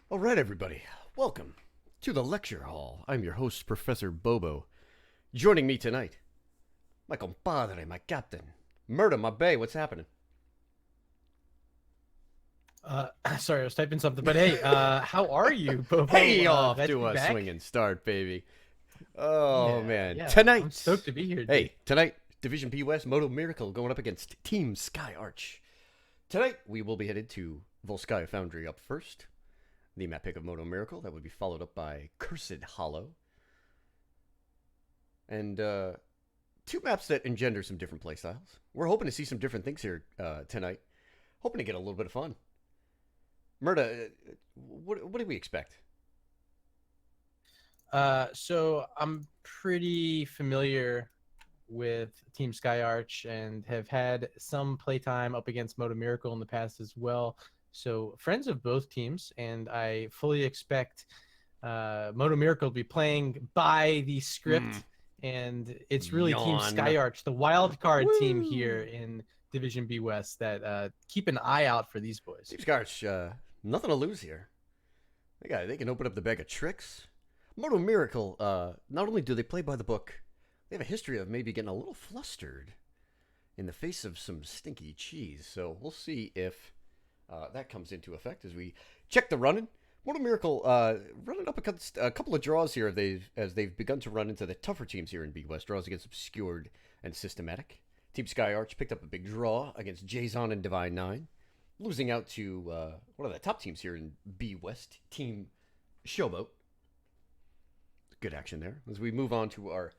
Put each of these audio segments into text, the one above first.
All right, everybody, welcome to the lecture hall. I'm your host, Professor Bobo. Joining me tonight, my compadre, my captain, Murda, my bae. What's happening? Sorry, I was typing something, but hey, how are you, Bobo? Hey, off Glad to to be a back. swinging start, baby. Oh Yeah, man, yeah, I'm tonight. stoked to be here, dude. Hey, tonight, Division B West, Modo Miracle going up against Team Skyarch. Tonight, we will be headed to Volskaya Foundry up first. The map pick of Modo Miracle that would be followed up by Cursed Hollow, and two maps that engender some different playstyles. We're hoping to see some different things here tonight. Hoping to get a little bit of fun. Murda, what do we expect? So I'm pretty familiar with Team Skyarch and have had some playtime up against Modo Miracle in the past as well. So friends of both teams, and I fully expect Modo Miracle to be playing by the Hmm. script, and it's really Team Yawn. Skyarch, the wild card team here Woo! in Division B West, that keep an eye out for these boys. Team Scarch, nothing to lose here. They can open up the bag of tricks. Modo Miracle, not only do they play by the book, they have a history of maybe getting a little flustered in the face of some stinky cheese. So we'll see if that comes into effect as we check the running. Modo Miracle running up against a couple of draws here as they've begun to run into the tougher teams here in B West. Draws against Obscured and Systematic. Team Skyarch picked up a big draw against Jason and Divine Nine, losing out to one of the top teams here in B West, Team Showboat. Good action there. As we move on to our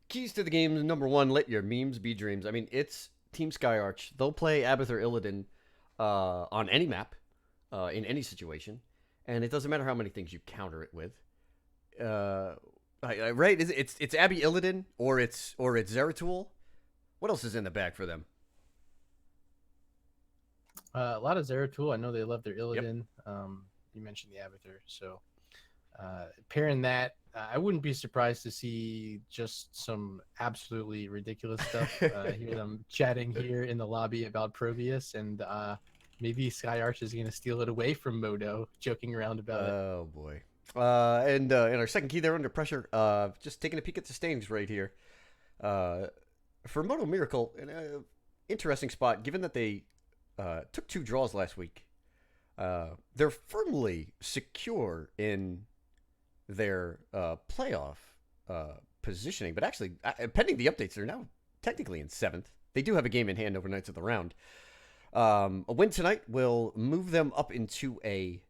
keys to the game, number one, let your memes be dreams. I mean, it's Team Skyarch. They'll play Abath or Illidan on any map, in any situation, and it doesn't matter how many things you counter it with. Right? It's Abby Illidan or it's Zeratul. What else is in the bag for them? A lot of Zeratul. I know they love their Yep. Illidan. You mentioned the Avatar, so pairing that, I wouldn't be surprised to see just some absolutely ridiculous stuff. Hear them chatting here in the lobby about Proteus, and maybe Skyarch is going to steal it away from Modo, joking around about it. Oh boy. And in our second key, they're under pressure. Just taking a peek at the standings right here. Uh, for Moto Miracle, an interesting spot, given that they took two draws last week. They're firmly secure in their playoff positioning, but actually, pending the updates, they're now technically in seventh. They do have a game in hand over Knights of the Round. A win tonight will move them up into a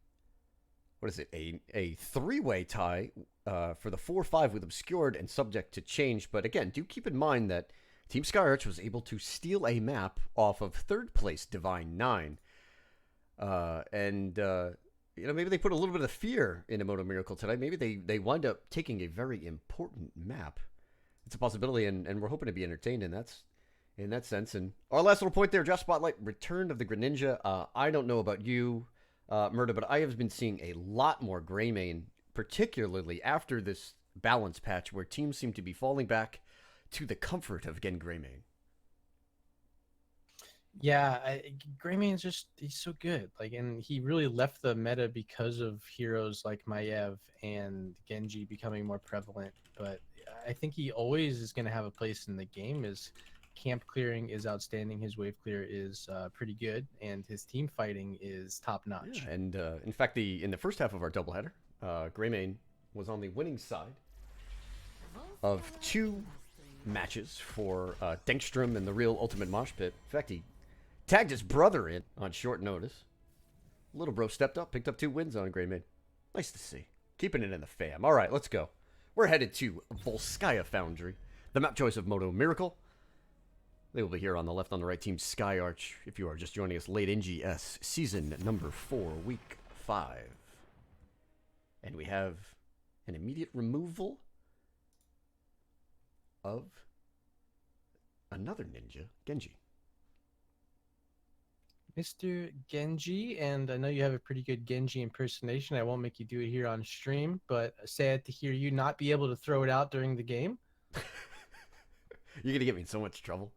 what is it? A three-way tie for the 4-5 with Obscured and subject to change. But again, do keep in mind that Team Skyarch was able to steal a map off of third place Divine Nine. And maybe they put a little bit of fear into Moto Miracle tonight. Maybe they wind up taking a very important map. It's a possibility, and we're hoping to be entertained in that sense. And our last little point there, Draft Spotlight, Return of the Greninja. I don't know about you, Murda, but I have been seeing a lot more Greymane, particularly after this balance patch where teams seem to be falling back to the comfort of getting Greymane. Yeah, Greymane's he's so good. Like, and he really left the meta because of heroes like Maiev and Genji becoming more prevalent. But I think he always is going to have a place in the game. His camp clearing is outstanding. His wave clear is pretty good, and his team fighting is top Yeah, notch. and in fact, in the first half of our doubleheader, Greymane was on the winning side of two matches for Denkstrom and the real Ultimate Mosh Pit. In fact, he tagged his brother in on short notice. Little bro stepped up, picked up two wins on Greymane. Nice to see. Keeping it in the fam. All right, let's go. We're headed to Volskaya Foundry, the map choice of Moto Miracle. They will be here on the left, on the right, Team Skyarch. If you are just joining us, late NGS, season number 4, week 5. And we have an immediate removal of another ninja, Genji. Mr. Genji, and I know you have a pretty good Genji impersonation. I won't make you do it here on stream, but sad to hear you not be able to throw it out during the game. You're going to get me in so much trouble.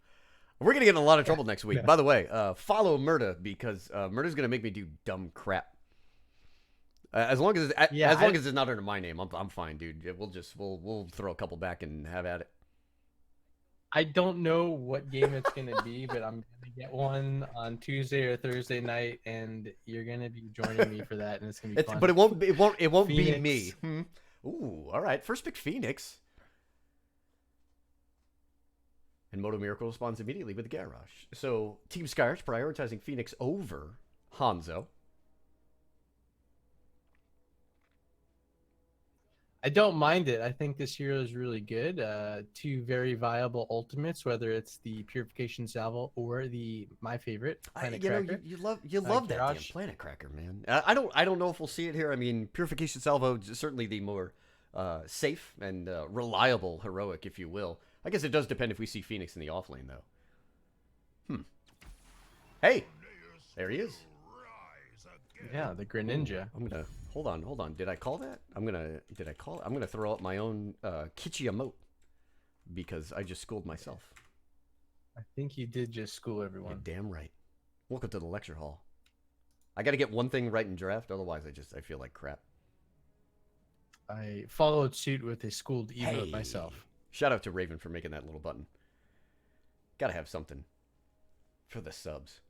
We're going to get in a lot of trouble next week. No. By the way, follow Murda because Murda's going to make me do dumb crap. As long as Yeah, as long as it's not under my name, I'm fine, dude. We'll throw a couple back and have at it. I don't know what game it's gonna be, but I'm gonna get one on Tuesday or Thursday night, and you're gonna be joining me for that, and it's gonna be fun. But it won't be me. Phoenix. Ooh, all right. First pick Phoenix. And Modo Miracle responds immediately with the Garrosh. So Team Skyarch prioritizing Phoenix over Hanzo. I don't mind it. I think this hero is really good. Two very viable ultimates, whether it's the Purification Salvo or my favorite Planet Cracker. You love that damn Planet Cracker, man. I don't know if we'll see it here. I mean, Purification Salvo is certainly the more safe and reliable heroic, if you will. I guess it does depend if we see Phoenix in the off lane, though. Hey, there he is. Yeah, the Greninja. I'm gonna hold on. Did I call that? I'm gonna throw up my own Kichi emote because I just schooled myself. I think you did just school everyone. You're damn right. Welcome to the lecture hall. I got to get one thing right in draft, otherwise I feel like crap. I followed suit with a schooled emote myself. Shout out to Raven for making that little button. Gotta have something for the subs.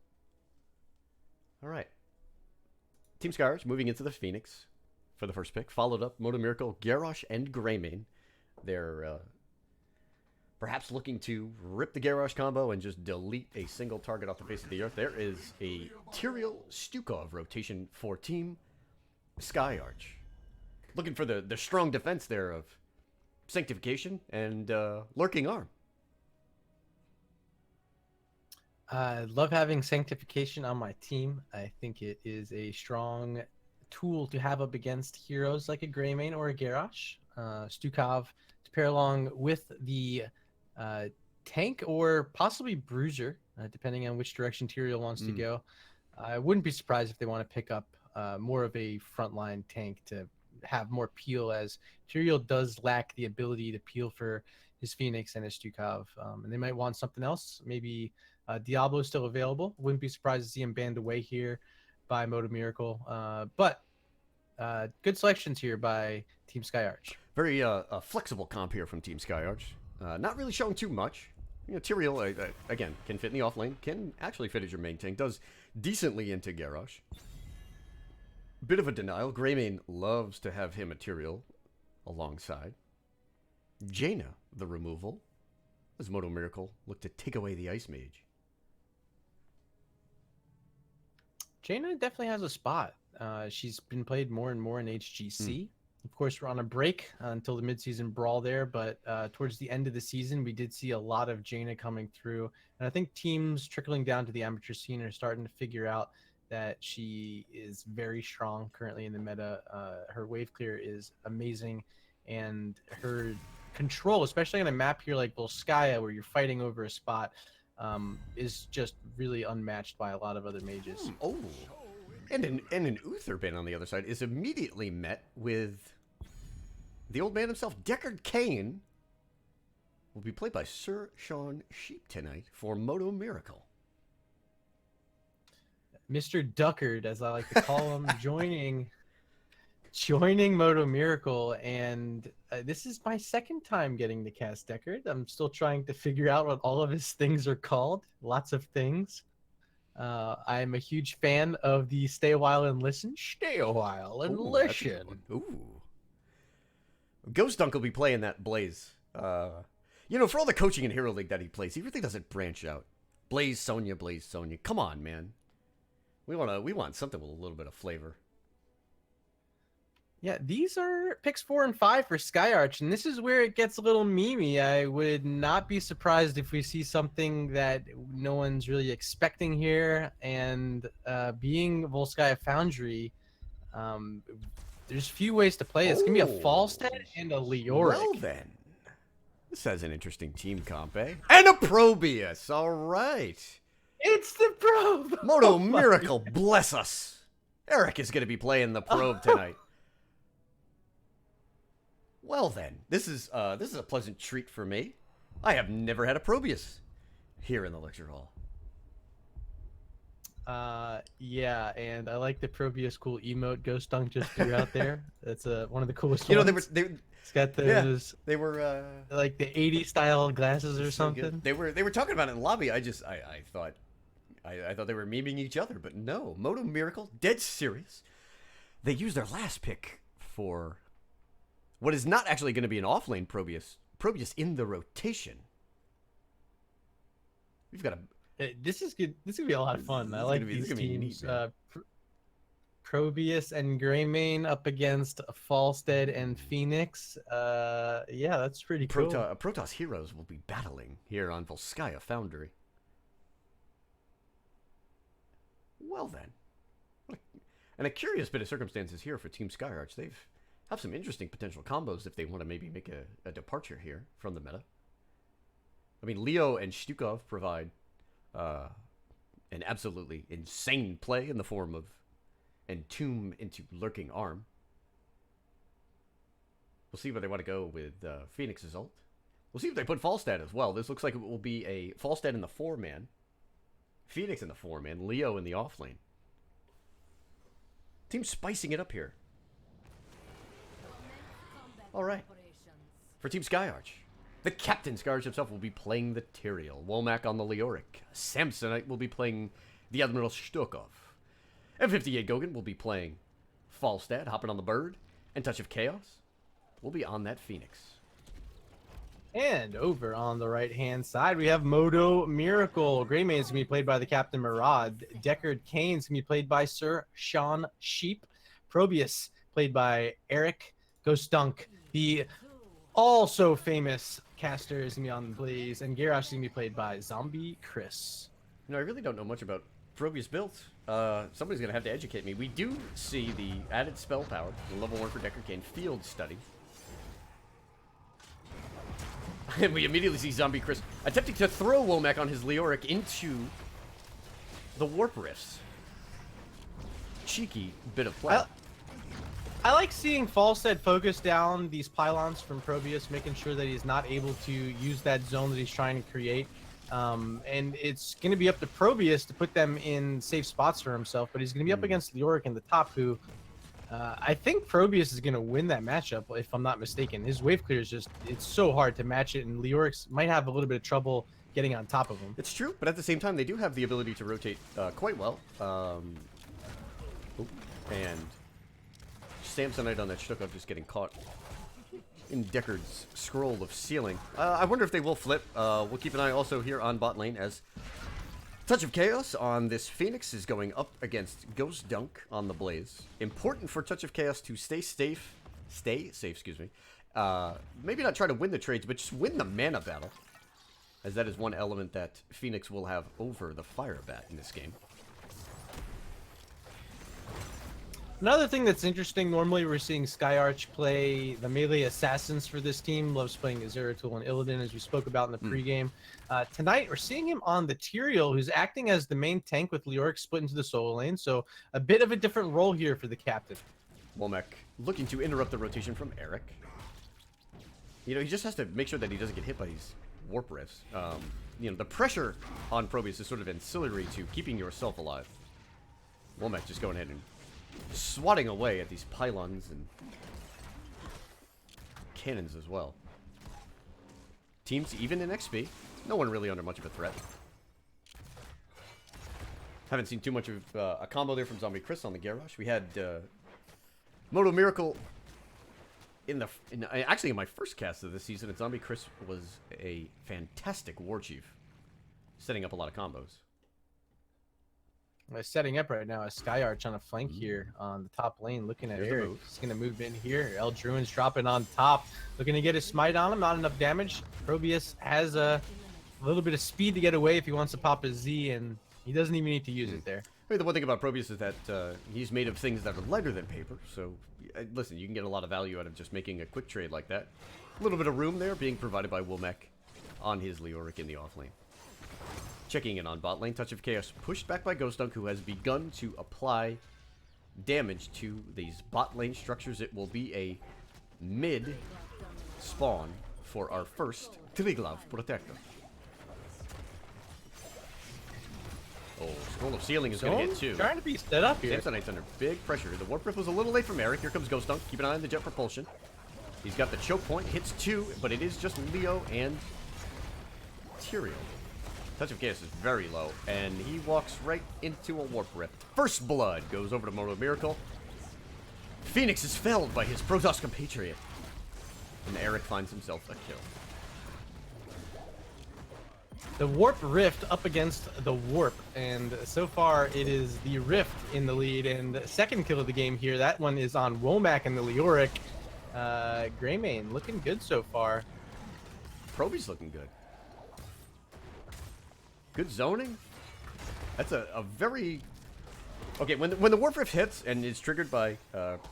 All right. Team Skyarch moving into the Phoenix for the first pick. Followed up Modo Miracle, Garrosh, and Greymane. They're perhaps looking to rip the Garrosh combo and just delete a single target off the face of the earth. There is a Tyrael Stukov rotation for Team Skyarch. Looking for the strong defense there of Sanctification and Lurking Arm. I love having Sanctification on my team. I think it is a strong tool to have up against heroes like a Greymane or a Garrosh. Stukov to pair along with the tank or possibly Bruiser, depending on which direction Tyrael wants to go. I wouldn't be surprised if they want to pick up more of a frontline tank to have more peel, as Tyrael does lack the ability to peel for his Phoenix and his Stukov. And they might want something else, maybe Diablo is still available. Wouldn't be surprised to see him banned away here by Modo Miracle. But good selections here by Team Skyarch. Very flexible comp here from Team Skyarch. Not really showing too much. You know, Tyrael, again, can fit in the off lane. Can actually fit as your main tank. Does decently into Garrosh. Bit of a denial. Greymane loves to have him a Tyrael alongside. Jaina, the removal. As Modo Miracle look to take away the Ice Mage. Jaina definitely has a spot. She's been played more and more in HGC. Of course, we're on a break until the midseason brawl there, but towards the end of the season, we did see a lot of Jaina coming through. And I think teams trickling down to the amateur scene are starting to figure out that she is very strong currently in the meta. Her wave clear is amazing, and her control, especially on a map here like Volskaya, where you're fighting over a spot, is just really unmatched by a lot of other mages. Oh, and an Uther ban on the other side is immediately met with the old man himself, Deckard Cain. Will be played by Sir Sean Sheep tonight for Modo Miracle. Mr. Duckard, as I like to call him, joining Modo Miracle, and this is my second time getting to cast Deckard. I'm still trying to figure out what all of his things are called. Lots of things. I'm a huge fan of the Stay a While and Listen. Stay a while and listen. Ooh. Ghost Dunk will be playing that Blaze. You know, for all the coaching in Hero League that he plays, he really doesn't branch out. Blaze Sonya. Come on, man. We want something with a little bit of flavor. Yeah, these are picks 4 and 5 for Skyarch, and this is where it gets a little memey. I would not be surprised if we see something that no one's really expecting here. And being Volskaya Foundry, there's few ways to play. It's gonna be a Falstad and a Leoric. Well then, this has an interesting team comp, eh? And a Probius. All right. It's the probe. Modo Miracle, bless us. Eric is gonna be playing the probe tonight. Well then, this is a pleasant treat for me. I have never had a Probius here in the lecture hall. Yeah, and I like the Probius cool emote Ghost Dunk just threw out there. That's one of the coolest You know, ones. It's got yeah, those they were like the 80s style glasses or so good. something. They were talking about it in the lobby. I thought I thought they were memeing each other, but no. Modo Miracle, dead serious. They used their last pick for what is not actually going to be an offlane Probius. Probius in the rotation. We've got a. This is good. This is gonna be a lot of fun. I like these teams. Neat, Probius and Greymane up against Falstead and Phoenix. Yeah, that's pretty cool. Protoss heroes will be battling here on Volskaya Foundry. Well then, and a curious bit of circumstances here for Team Skyarch. They've have some interesting potential combos if they want to maybe make a departure here from the meta. I mean, Leo and Stukov provide an absolutely insane play in the form of Entomb into Lurking Arm. We'll see where they want to go with Phoenix's ult. We'll see if they put Falstad as well. This looks like it will be a Falstad in the 4-man, Phoenix in the 4-man, Leo in the offlane. Team spicing it up here. All right. For Team Skyarch, the captain Skyarch himself will be playing the Tyrael. Womack on the Leoric. Samsonite will be playing the Admiral Stukov. M58 Gogan will be playing Falstad, hopping on the bird. And Touch of Chaos will be on that Phoenix. And over on the right-hand side, we have Modo Miracle. Greymane's going to be played by the Captain Murad. Deckard Kane's going to be played by Sir Sean Sheep. Probius, played by Eric Ghost Dunk. The also famous caster is going to be on Blaze. And Garrosh is going to be played by Zombie Chris. You know, I really don't know much about Probius builds. Somebody's going to have to educate me. We do see the added spell power, the level 1 for Deckard Kane, Field Study. And we immediately see Zombie Chris attempting to throw Womack on his Leoric into the Warp Rifts. Cheeky bit of play. I like seeing Falstead focus down these pylons from Probius, making sure that he's not able to use that zone that he's trying to create. And it's going to be up to Probius to put them in safe spots for himself, but he's going to be up against Leoric in the top, who I think Probius is going to win that matchup, if I'm not mistaken. His wave clear is just, it's so hard to match it, and Leoric's might have a little bit of trouble getting on top of him. It's true, but at the same time, they do have the ability to rotate quite well. And Samsonite on that Stukov just getting caught in Deckard's scroll of sealing. I wonder if they will flip. We'll keep an eye also here on bot lane as Touch of Chaos on this Phoenix is going up against Ghost Dunk on the Blaze. Important for Touch of Chaos to stay safe, excuse me. Maybe not try to win the trades, but just win the mana battle, as that is one element that Phoenix will have over the Fire Bat in this game. Another thing that's interesting, normally we're seeing Skyarch play the melee assassins for this team. Loves playing Azeratul and Illidan, as we spoke about in the pregame. Tonight, we're seeing him on the Tyrael, who's acting as the main tank with Leoric split into the solo lane. So a bit of a different role here for the captain. Womack looking to interrupt the rotation from Eric. You know, he just has to make sure that he doesn't get hit by these warp rifts. You know, the pressure on Probius is sort of ancillary to keeping yourself alive. Womack just going ahead and swatting away at these pylons and cannons as well. Teams even in XP. No one really under much of a threat. Haven't seen too much of a combo there from Zombie Chris on the Garrosh. We had Modo Miracle actually in my first cast of this season, and Zombie Chris was a fantastic war chief, setting up a lot of combos. Setting up right now is Skyarch on a flank here on the top lane, looking at Eric. He's going to move in here. El Druin's dropping on top, looking to get a smite on him. Not enough damage. Probius has a little bit of speed to get away if he wants to pop his Z, and he doesn't even need to use it there. I mean, the one thing about Probius is that he's made of things that are lighter than paper. So, listen, you can get a lot of value out of just making a quick trade like that. A little bit of room there being provided by Womack on his Leoric in the offlane. Checking in on bot lane, Touch of Chaos pushed back by Ghost Dunk, who has begun to apply damage to these bot lane structures. It will be a mid spawn for our first Triglav Protector. Oh, Scroll of Sealing is going to hit too. Trying to be set up here. Samsonite's under big pressure. The Warp Rift was a little late from Eric. Here comes Ghost Dunk. Keep an eye on the jet propulsion. He's got the choke point. Hits 2, but it is just Leo and Tyrael. Touch of Chaos is very low, and he walks right into a Warp Rift. First Blood goes over to Modo Miracle. Phoenix is felled by his Protoss compatriot. And Eric finds himself a kill. The Warp Rift up against the Warp, and so far it is the Rift in the lead, and the second kill of the game here. That one is on Womack and the Leoric. Greymane looking good so far. Proby's looking good. Good zoning. That's a very... Okay, when the Warp Rift hits and is triggered by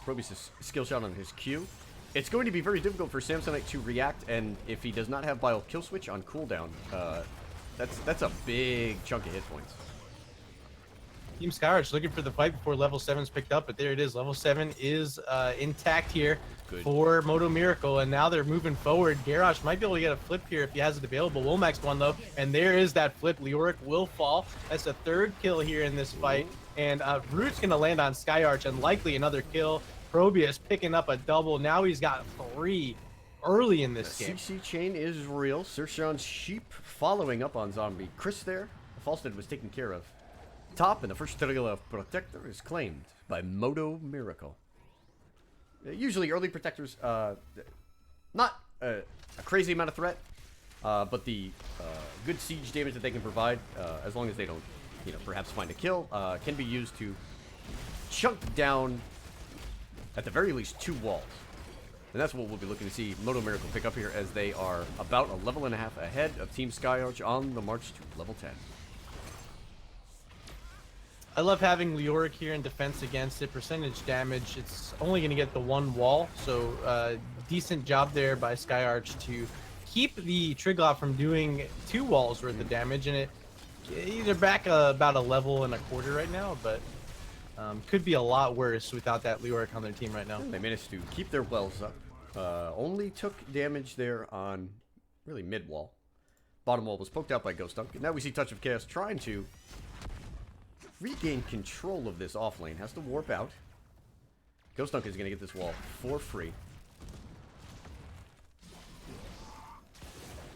Proby's skill shot on his Q, it's going to be very difficult for Samsonite to react, and if he does not have Bile Kill Switch on cooldown, that's a big chunk of hit points. Team Skyarch looking for the fight before level 7's picked up, but there it is. Level 7 is intact here for Modo Miracle, and now they're moving forward. Garrosh might be able to get a flip here if he has it available. Womack's one, though, and there is that flip. Leoric will fall. That's the third kill here in this fight, and Root's going to land on Skyarch, and likely another kill. Probius picking up a double. Now he's got 3 early in this game. CC chain is real. Sershan's Sheep following up on Zombie. Chris there. Falstead was taken care of. Top, and the first Trial of Protector is claimed by Modo Miracle. Usually early Protectors, not a crazy amount of threat, but the good siege damage that they can provide, as long as they don't, perhaps find a kill, can be used to chunk down, at the very least, 2 walls. And that's what we'll be looking to see Modo Miracle pick up here, as they are about a level and a half ahead of Team Skyarch on the march to level 10. I love having Leoric here in defense against it. Percentage damage, it's only going to get the 1 wall, so decent job there by Skyarch to keep the Triglav from doing 2 walls worth of damage, and they're back about a level and a quarter right now, but could be a lot worse without that Leoric on their team right now. They managed to keep their wells up. Only took damage there on really mid wall. Bottom wall was poked out by Ghost Dunk. And now we see Touch of Chaos trying to regain control of this off lane. Has to warp out. Ghost Dunk is going to get this wall for free.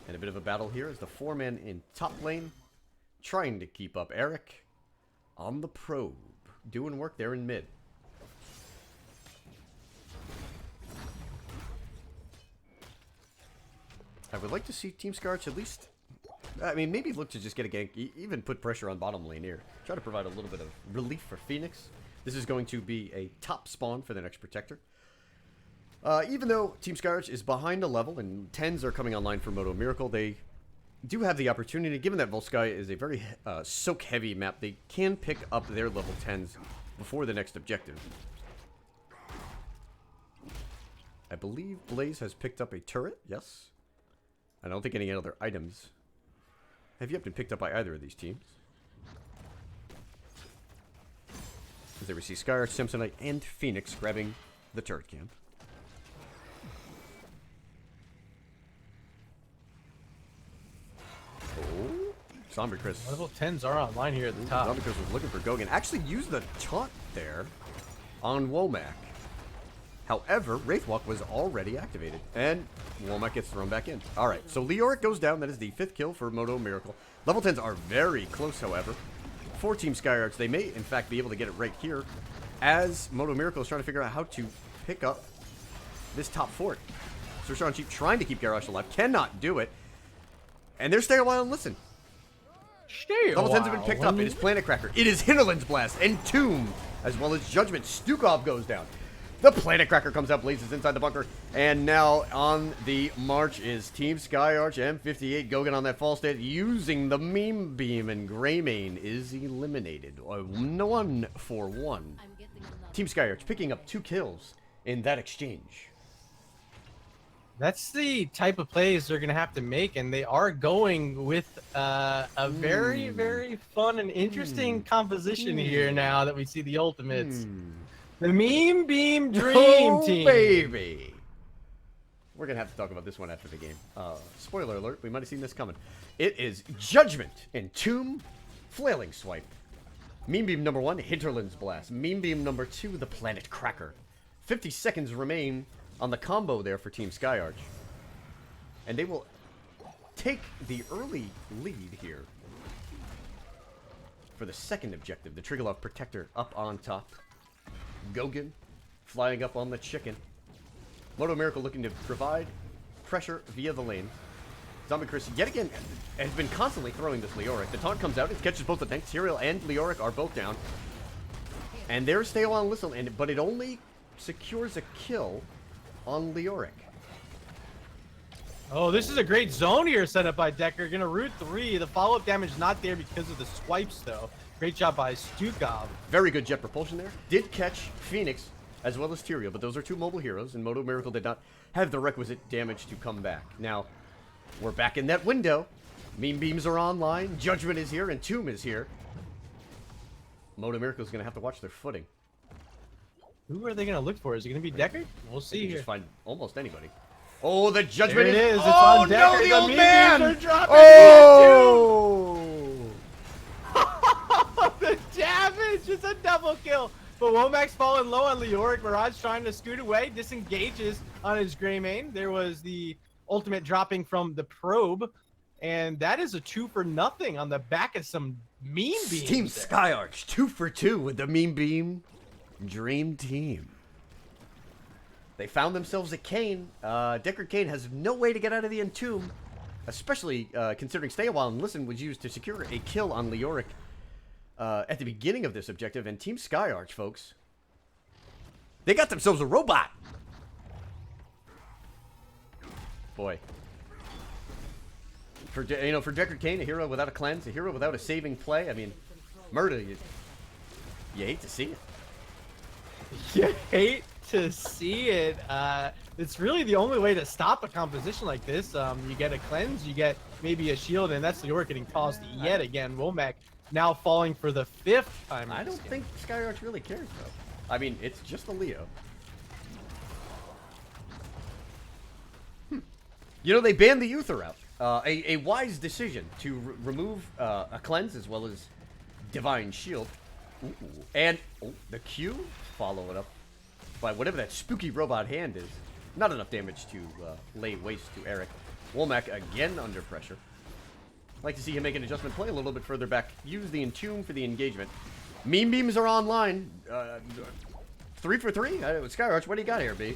And a bit of a battle here as the 4-man in top lane trying to keep up. Eric on the probe, doing work there in mid. I would like to see Team Skyarch at least, I mean, maybe look to just get a gank, even put pressure on bottom lane here. Try to provide a little bit of relief for Phoenix. This is going to be a top spawn for the next Protector. Even though Team Skyarch is behind a level and 10s are coming online for Modo Miracle, they do have the opportunity, given that Volsky is a very soak-heavy map, they can pick up their level 10s before the next objective. I believe Blaze has picked up a turret, yes. I don't think any other items have yet been picked up by either of these teams. As they receive Skyarch, Samsonite, and Phoenix grabbing the turret camp. Oh, Zombie Chris. Level 10s are online here at the top. Zombie Chris was looking for Gogan. Actually used the taunt there on Womack. However, Wraithwalk was already activated, and Womack gets thrown back in. Alright, so Leoric goes down. That is the 5th kill for Modo Miracle. Level 10s are very close, however. For Team Skyarch, they may, in fact, be able to get it right here, as Modo Miracle is trying to figure out how to pick up this top fort. Sershan Sheep trying to keep Garrosh alive, cannot do it, and they're staying a while and listen. Level 10s have been picked up. It is Planet Cracker. It is Hinterland's Blast and Tomb, as well as Judgment. Stukov goes down. The Planet Cracker comes out, blazes inside the bunker, and now on the march is Team Skyarch, M58, Gogan on that false state, using the meme beam, and Greymane is eliminated. 1 for 1. Team Skyarch picking up 2 kills in that exchange. That's the type of plays they're going to have to make, and they are going with a very, very fun and interesting composition here now that we see the ultimates. The Meme Beam Dream Team. Baby. We're going to have to talk about this one after the game. Spoiler alert, we might have seen this coming. It is Judgment and Tomb Flailing Swipe. Meme Beam number 1, Hinterland's Blast. Meme Beam number 2, the Planet Cracker. 50 seconds remain on the combo there for Team Skyarch. And they will take the early lead here for the second objective. The Triggerlove Protector up on top. Gogan flying up on the chicken. Modo Miracle looking to provide pressure via the lane. Zombie Chris, yet again, has been constantly throwing this Leoric. The taunt comes out, it catches both the tanks. Tyrael and Leoric are both down. And there's Stay On Listen, but it only secures a kill on Leoric. Oh, this is a great zone here set up by Decker. Gonna root 3. The follow-up damage not there because of the swipes, though. Great job by Stukov. Very good jet propulsion there. Did catch Phoenix as well as Tyrael, but those are two mobile heroes, and Modo Miracle did not have the requisite damage to come back. Now, we're back in that window. Meme Beams are online. Judgment is here, and Tomb is here. Modo Miracle is going to have to watch their footing. Who are they going to look for? Is it going to be Decker? We'll see here. Just find almost anybody. Oh, the Judgment There it is. It's oh, on Decker. no, the old meme man! beams are dropping. Oh! The damage is a double kill. But Womack's falling low on Leoric. Mirage trying to scoot away. Disengages on his Greymane. There was the ultimate dropping from the probe. And that is a 2-for-0 on the back of some meme beams. Team Skyarch, 2 for 2 with the Meme Beam Dream Team. They found themselves a Kane. Deckard Kane has no way to get out of the Entomb, especially considering Stay a While and Listen was used to secure a kill on Leoric at the beginning of this objective. And Team Skyarch, folks, they got themselves a robot. Boy. For Deckard Kane, a hero without a cleanse, a hero without a saving play. I mean, murder, you hate to see it. You hate to see it. It's really the only way to stop a composition like this. You get a cleanse, you get maybe a shield, and that's Leoric getting tossed yet again. Womack now falling for the 5th time. I don't think Skyarch really cares, though. I mean, it's just a Leo. You know, they banned the Uther out. A wise decision to remove a cleanse as well as divine shield. Ooh. And the Q, follow it up by whatever that spooky robot hand is. Not enough damage to lay waste to Eric. Womack again under pressure. Like to see him make an adjustment play a little bit further back. Use the Entomb for the engagement. Meme Beams are online. 3 for 3? Skyarch, what do you got here, B?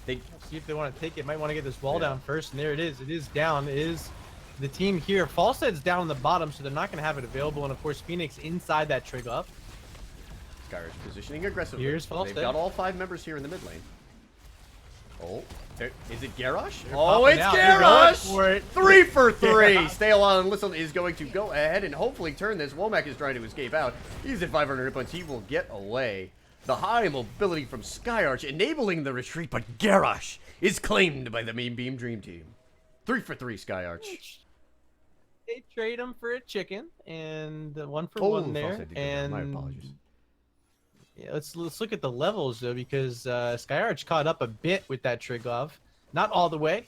See if they want to take it. Might want to get this wall down first, and there it is. It is down. It is the team here. Falstead's down on the bottom, so they're not going to have it available. And of course, Phoenix inside that trig up. Skyarch positioning aggressively. Here's Falstead. They've got all 5 members here in the mid lane. Oh, is it Garrosh? They're Oh, it's out. They're going for Garrosh! it. 3 for 3. Yeah. Stay a while and listen is going to go ahead and hopefully turn this. Womack is trying to escape out. He's at 500 hit points. He will get away. The high mobility from Skyarch enabling the retreat, but Garrosh is claimed by the Meme Beam Dream Team. 3 for 3, Skyarch. They trade him for a chicken, and 1 for 1 there. And my apologies. Yeah, let's look at the levels though, because Skyarch caught up a bit with that Triglav. Not all the way,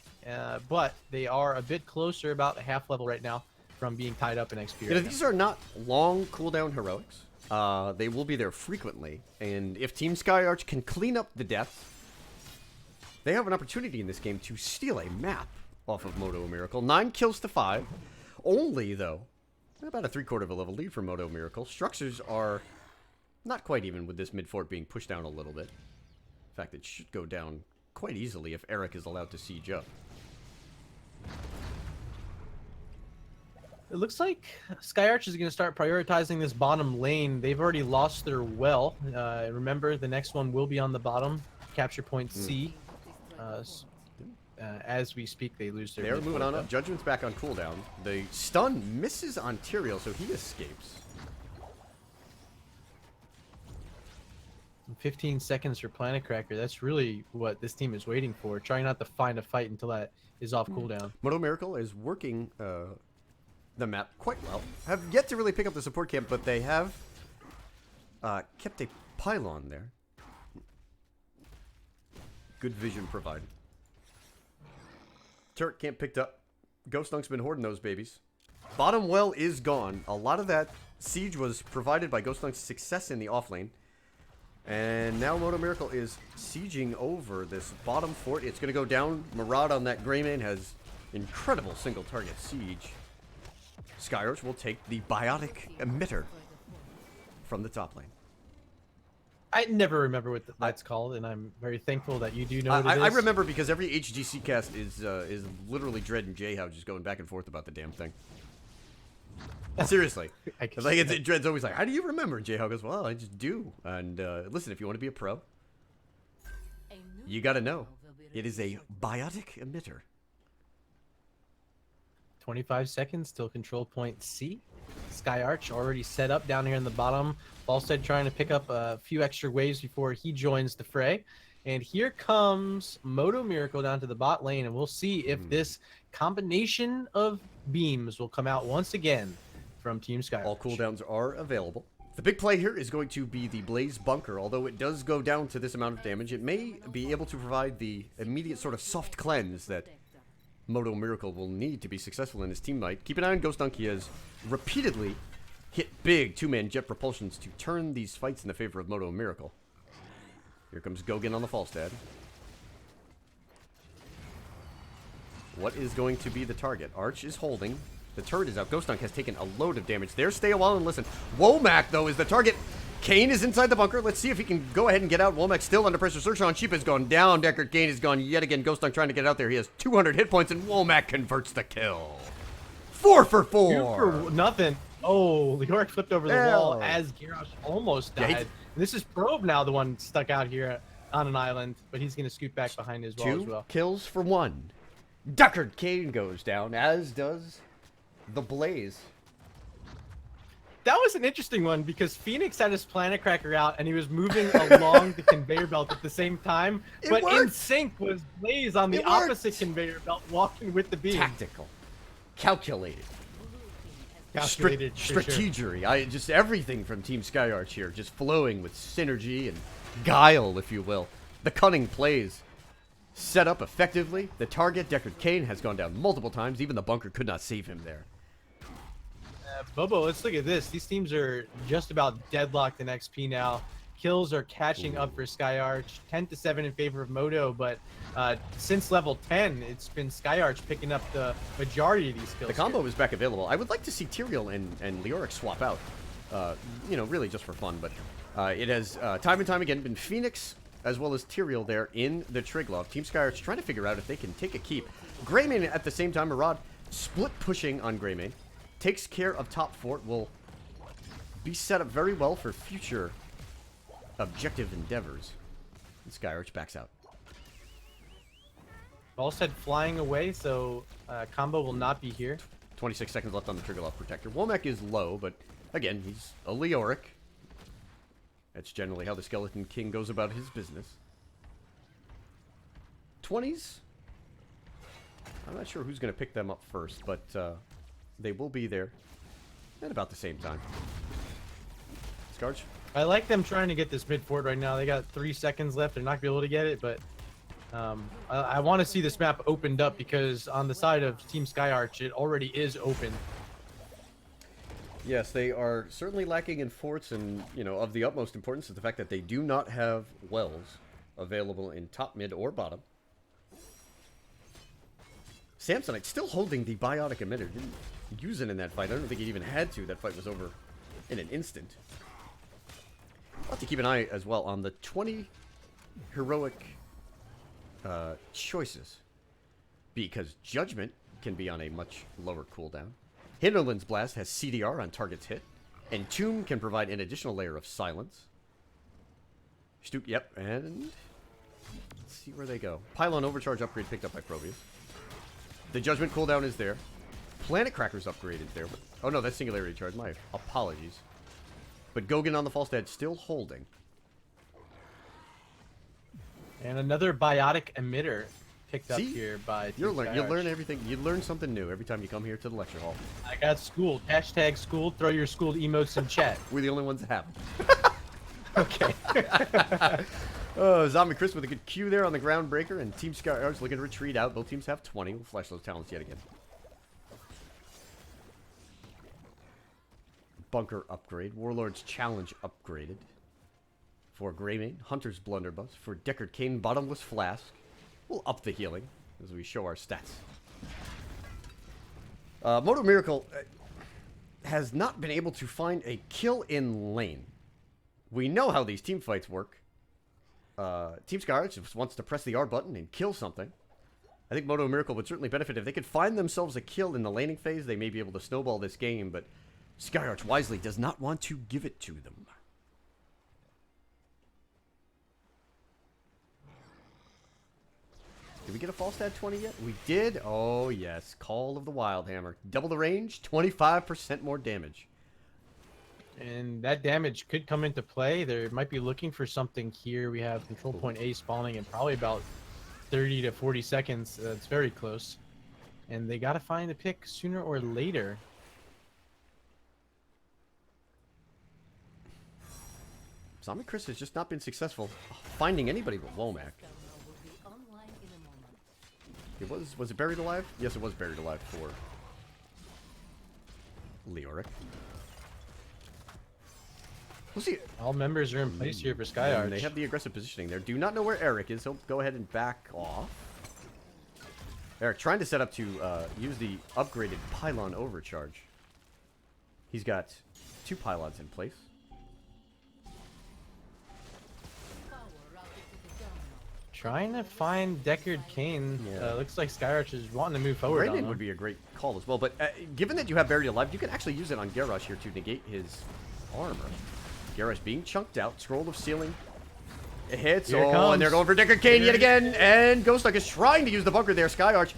but they are a bit closer, about a half level right now from being tied up in XP. You know, these are not long cooldown heroics. They will be there frequently, and if Team Skyarch can clean up the depth, they have an opportunity in this game to steal a map off of Modo Miracle. 9 kills to 5. Only, though, about a 3/4 of a level lead for Modo Miracle. Structures are not quite even with this mid fort being pushed down a little bit. In fact, it should go down quite easily if Eric is allowed to siege up. It looks like Skyarch is going to start prioritizing this bottom lane. They've already lost their well. Remember, the next one will be on the bottom. Capture point C. As we speak, they lose their... They're moving on up. Judgment's back on cooldown. The stun misses on Tyrael, so he escapes. 15 seconds for Planet Cracker. That's really what this team is waiting for. Trying not to find a fight until that is off cooldown. Modo Miracle is working the map quite well. Have yet to really pick up the support camp, but they have kept a pylon there. Good vision provided. Turret camp picked up. Ghost Dunk's been hoarding those babies. bottom well is gone. A lot of that siege was provided by Ghost Dunk's success in the offlane. And now Modo Miracle is sieging over this bottom fort. It's going to go down. Murad on that Greymane has incredible single target siege. Skyarch will take the biotic emitter from the top lane. I never remember what that's called, and I'm very thankful that you do know what it is. I remember because every HGC cast is literally Dread and J-How just going back and forth about the damn thing. Seriously. Dread's always like, how do you remember? And J-How goes, well, I just do. And listen, if you want to be a pro, you got to know. It is a biotic emitter. 25 seconds till control point C. Skyarch already set up down here in the bottom. Falstead trying to pick up a few extra waves before he joins the fray. And here comes Modo Miracle down to the bot lane, and we'll see if this combination of beams will come out once again from Team Skyarch. All cooldowns are available. The big play here is going to be the Blaze Bunker. Although it does go down to this amount of damage, it may be able to provide the immediate sort of soft cleanse that Modo Miracle will need to be successful in his team fight. Keep an eye on Ghost Dunk. He has repeatedly hit big two-man jet propulsions to turn these fights in the favor of Modo Miracle. Here comes Gogin on the Falstad. What is going to be the target? Arch is holding. The turret is out. Ghost Dunk has taken a load of damage there. Stay a while and listen. Womack, though, is the target. Kane is inside the bunker. Let's see if he can go ahead and get out. Womack still under pressure. Search on Sheep has gone down. Deckard Kane has gone yet again. Ghost Dunk trying to get out there. He has 200 hit points, and Womack converts the kill. 4 for 4. 2 for nothing. Oh, Leoric flipped over the wall as Garrosh almost died. Yeah, this is Probe now, the one stuck out here on an island, but he's going to scoot back behind his wall as well. 2 kills for 1. Deckard Kane goes down, as does the Blaze. That was an interesting one because Phoenix had his Planet Cracker out and he was moving along the conveyor belt at the same time. But in sync was Blaze on the opposite conveyor belt walking with the beam. Tactical. Calculated. Calculated. Strategery. Just everything from Team Skyarch here. Just flowing with synergy and guile, if you will. The cunning plays set up effectively. The target, Deckard Kane, has gone down multiple times. Even the bunker could not save him there. Bobo, let's look at this. These teams are just about deadlocked in XP now. Kills are catching up for Skyarch. 10-7 in favor of Modo, but since level 10, it's been Skyarch picking up the majority of these kills. The combo is back available. I would like to see Tyrael and Leoric swap out. You know, really just for fun, but it has time and time again been Phoenix as well as Tyrael there in the Triglav. Team Skyarch trying to figure out if they can take a keep. Greymane at the same time, Murad split pushing on Greymane. Takes care of top fort, will be set up very well for future objective endeavors. And Skyarch backs out. Falstead flying away, so combo will not be here. 26 seconds left on the Triggerlock Protector. Womack is low, but again, he's a Leoric. That's generally how the Skeleton King goes about his business. 20s? I'm not sure who's going to pick them up first, but they will be there at about the same time. Scarch? I like them trying to get this mid fort right now. They got 3 seconds left. They're not going to be able to get it, but I want to see this map opened up because on the side of Team Skyarch, it already is open. Yes, they are certainly lacking in forts, and, you know, of the utmost importance is the fact that they do not have wells available in top, mid, or bottom. Samsonite still holding the biotic emitter. Didn't use it in that fight. I don't think he even had to. That fight was over in an instant. I'll have to keep an eye as well on the 20 heroic choices, because Judgment can be on a much lower cooldown. Hinterland's Blast has CDR on targets hit, and Tomb can provide an additional layer of silence. Stoop, yep, and let's see where they go. Pylon Overcharge upgrade picked up by Probius. The Judgment cooldown is there. Planet Cracker's upgrade is there. But, oh no, that's Singularity Charge. My apologies. But Gogin on the Falstad still holding. And another biotic emitter picked up See? here by You Team learn Skyarch. everything. You learn something new every time you come here to the lecture hall. I got schooled. Hashtag schooled. Throw your schooled emotes in chat. We're the only ones that have them. Okay. Zombie Chris with a good Q there on the Groundbreaker, and Team Skyarch looking to retreat out. Both teams have 20. We'll flash those talents yet again. Bunker upgrade. Warlord's Challenge upgraded. For Greymane, Hunter's Blunderbuss. For Deckard Cain, Bottomless Flask. We'll up the healing as we show our stats. Modo Miracle has not been able to find a kill in lane. We know how these team fights work. Team Skyarch just wants to press the R button and kill something. I think Modo Miracle would certainly benefit if they could find themselves a kill in the laning phase. They may be able to snowball this game, but Skyarch wisely does not want to give it to them. Did we get a false stat 20 yet? We did. Oh, yes. Call of the Wildhammer. Double the range, 25% more damage. And that damage could come into play. They might be looking for something here. We have control point A spawning in probably about 30 to 40 seconds. That's very close. And they got to find a pick sooner or later. Zombie Chris has just not been successful finding anybody but Womack. Was it buried alive? Yes, it was buried alive for Leoric. We'll see. All members are in place here for Skyarch. They have the aggressive positioning there. Do not know where Eric is. He'll go ahead and back off. Eric trying to set up to use the upgraded pylon overcharge. He's got 2 pylons in place. Trying to find Deckard Cain. Yeah. Looks like Skyarch is wanting to move forward. Greymane would be a great call as well, but given that you have Buried Alive, you can actually use it on Garrosh here to negate his armor. Garrosh being chunked out, Scroll of Sealing. It hits. Oh, and they're going for Deckard Cain yet again, and Ghostluck is trying to use the bunker there. Skyarch,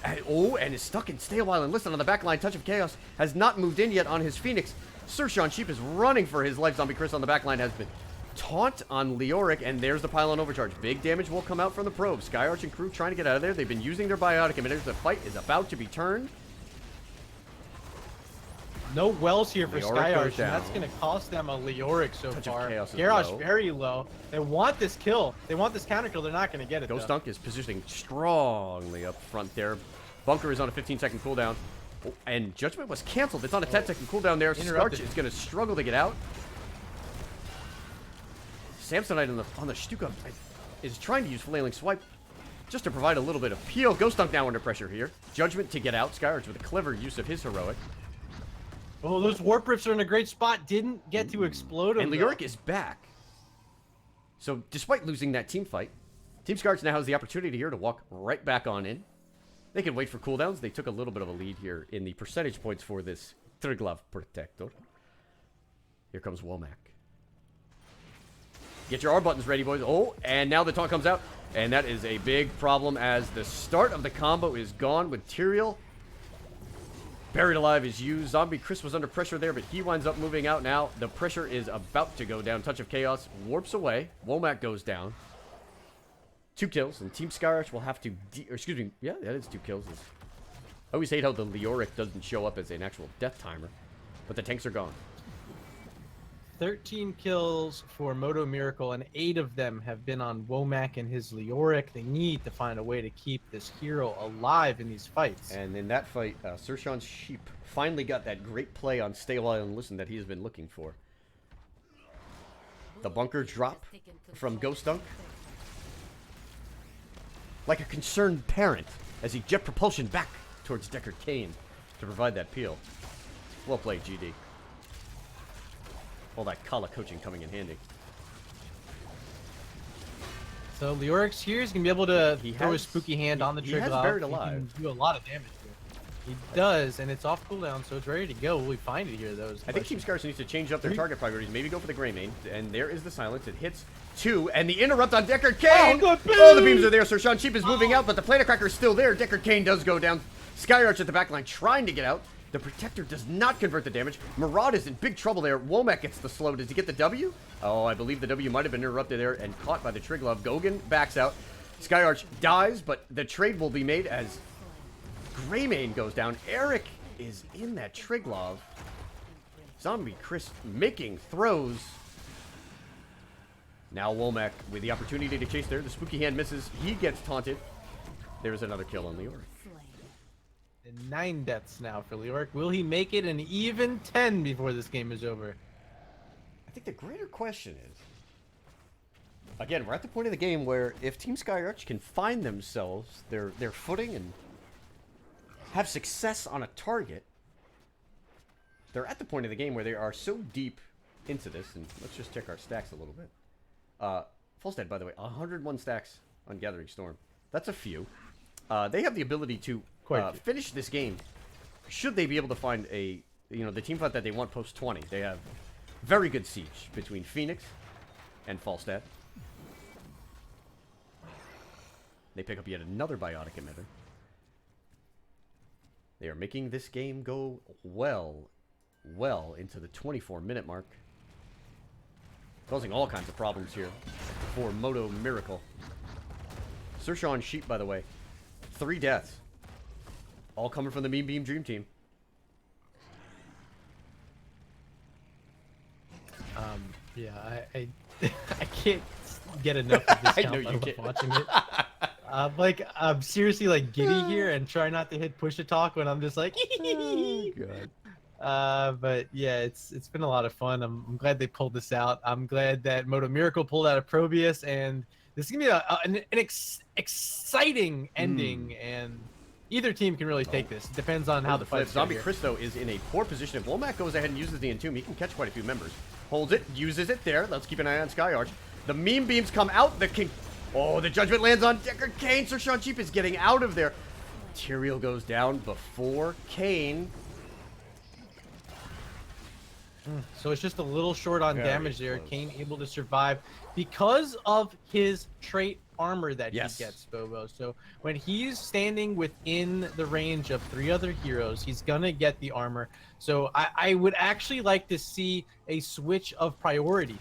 and is stuck and stay a while and listen on the back line. Touch of Chaos has not moved in yet on his Phoenix. Sir Sean Sheep is running for his life. Zombie Chris on the back line has been taunt on Leoric, and there's the pylon overcharge. Big damage will come out from the probe. Skyarch and crew trying to get out of there. They've been using their biotic emitters. The fight is about to be turned. No wells here for Skyarch, and that's going to cost them a Leoric so far. Garrosh very low. They want this kill. They want this counter kill. They're not going to get it, Ghost Dunk is positioning strongly up front there. Bunker is on a 15-second cooldown. Oh, and Judgment was canceled. It's on a 10-second cooldown there. Skyarch is going to struggle to get out. Samsonite on the Stuka is trying to use Flailing Swipe just to provide a little bit of peel. Ghost Dunk now under pressure here. Judgment to get out. Skyarch with a clever use of his heroic. Oh, those Warp Rifts are in a great spot. Didn't get to explode them. And Leoric is back. So despite losing that team fight, Team Skyarch now has the opportunity here to walk right back on in. They can wait for cooldowns. They took a little bit of a lead here in the percentage points for this Triglav Protector. Here comes Womack. Get your R buttons ready, boys. Oh, and now the taunt comes out. And that is a big problem as the start of the combo is gone with Tyrael. Buried Alive is used. Zombie Chris was under pressure there, but he winds up moving out now. The pressure is about to go down. Touch of Chaos warps away. Womack goes down. 2 kills, and Team Skyarch will have to... excuse me. Yeah, that is 2 kills. I always hate how the Leoric doesn't show up as an actual death timer, but the tanks are gone. 13 kills for Modo Miracle, and 8 of them have been on Womack and his Leoric. They need to find a way to keep this hero alive in these fights. And in that fight, Sir Sean Sheep finally got that great play on Stay a While and Listen that he has been looking for. The bunker drop from Ghost Dunk. Like a concerned parent as he jet propulsion back towards Deckard Cain to provide that peel. Well played, GD. All that Kala coaching coming in handy. So Leoric's here. He's going to be able to throw his spooky hand on the trigger. He has Buried Alive. He can do a lot of damage here. He does, and it's off cooldown, so it's ready to go. Will we find it here, though? I think Team Skyarch needs to change up their target priorities. Maybe go for the Greymane. And there is the silence. It hits 2, and the interrupt on Deckard Cain. Oh, the beams are there. Sir Sean Sheep is moving out, but the Planet Cracker is still there. Deckard Cain does go down. Skyarch at the back line trying to get out. The Protector does not convert the damage. Maraud is in big trouble there. Womack gets the slow. Does he get the W? Oh, I believe the W might have been interrupted there and caught by the Triglav. Gogan backs out. Skyarch dies, but the trade will be made as Greymane goes down. Eric is in that Triglav. Zombie Chris making throws. Now Womack with the opportunity to chase there. The spooky hand misses. He gets taunted. There's another kill on Leoric. And 9 deaths now for Leoric. Will he make it an even 10 before this game is over? I think the greater question is, again, we're at the point of the game where if Team Skyarch can find themselves their footing and have success on a target, they're at the point of the game where they are so deep into this, and let's just check our stacks a little bit. Falstead, by the way, 101 stacks on Gathering Storm. That's a few. They have the ability to finish this game should they be able to find the team fight that they want post 20. They have very good siege between Phoenix and Falstad. They pick up yet another biotic emitter. They are making this game go well into the 24-minute mark. Causing all kinds of problems here for Modo Miracle. Sershawn Sheep, by the way. 3 deaths. All coming from the Meme Beam Dream Team. Yeah, I can't get enough of this count. I know you can't. Watching it. I'm seriously like giddy here and try not to hit push to talk when I'm just like. Oh, God. But yeah, it's been a lot of fun. I'm glad they pulled this out. I'm glad that Modo Miracle pulled out of Probius, and this is gonna be an exciting ending. And either team can really take this. It depends on how the fight. Zombie Chris, though, is in a poor position. If Womack goes ahead and uses the Entomb, he can catch quite a few members. Holds it, uses it there. Let's keep an eye on Skyarch. The meme beams come out. The king. Oh, the judgment lands on Deckard Cain. Sershawn Sheep is getting out of there. Tyrael goes down before Cain. So it's just a little short on damage there. Cain able to survive because of his trait armor that he gets, Bobo. So when he's standing within the range of 3 other heroes, he's gonna get the armor. So I would actually like to see a switch of priority.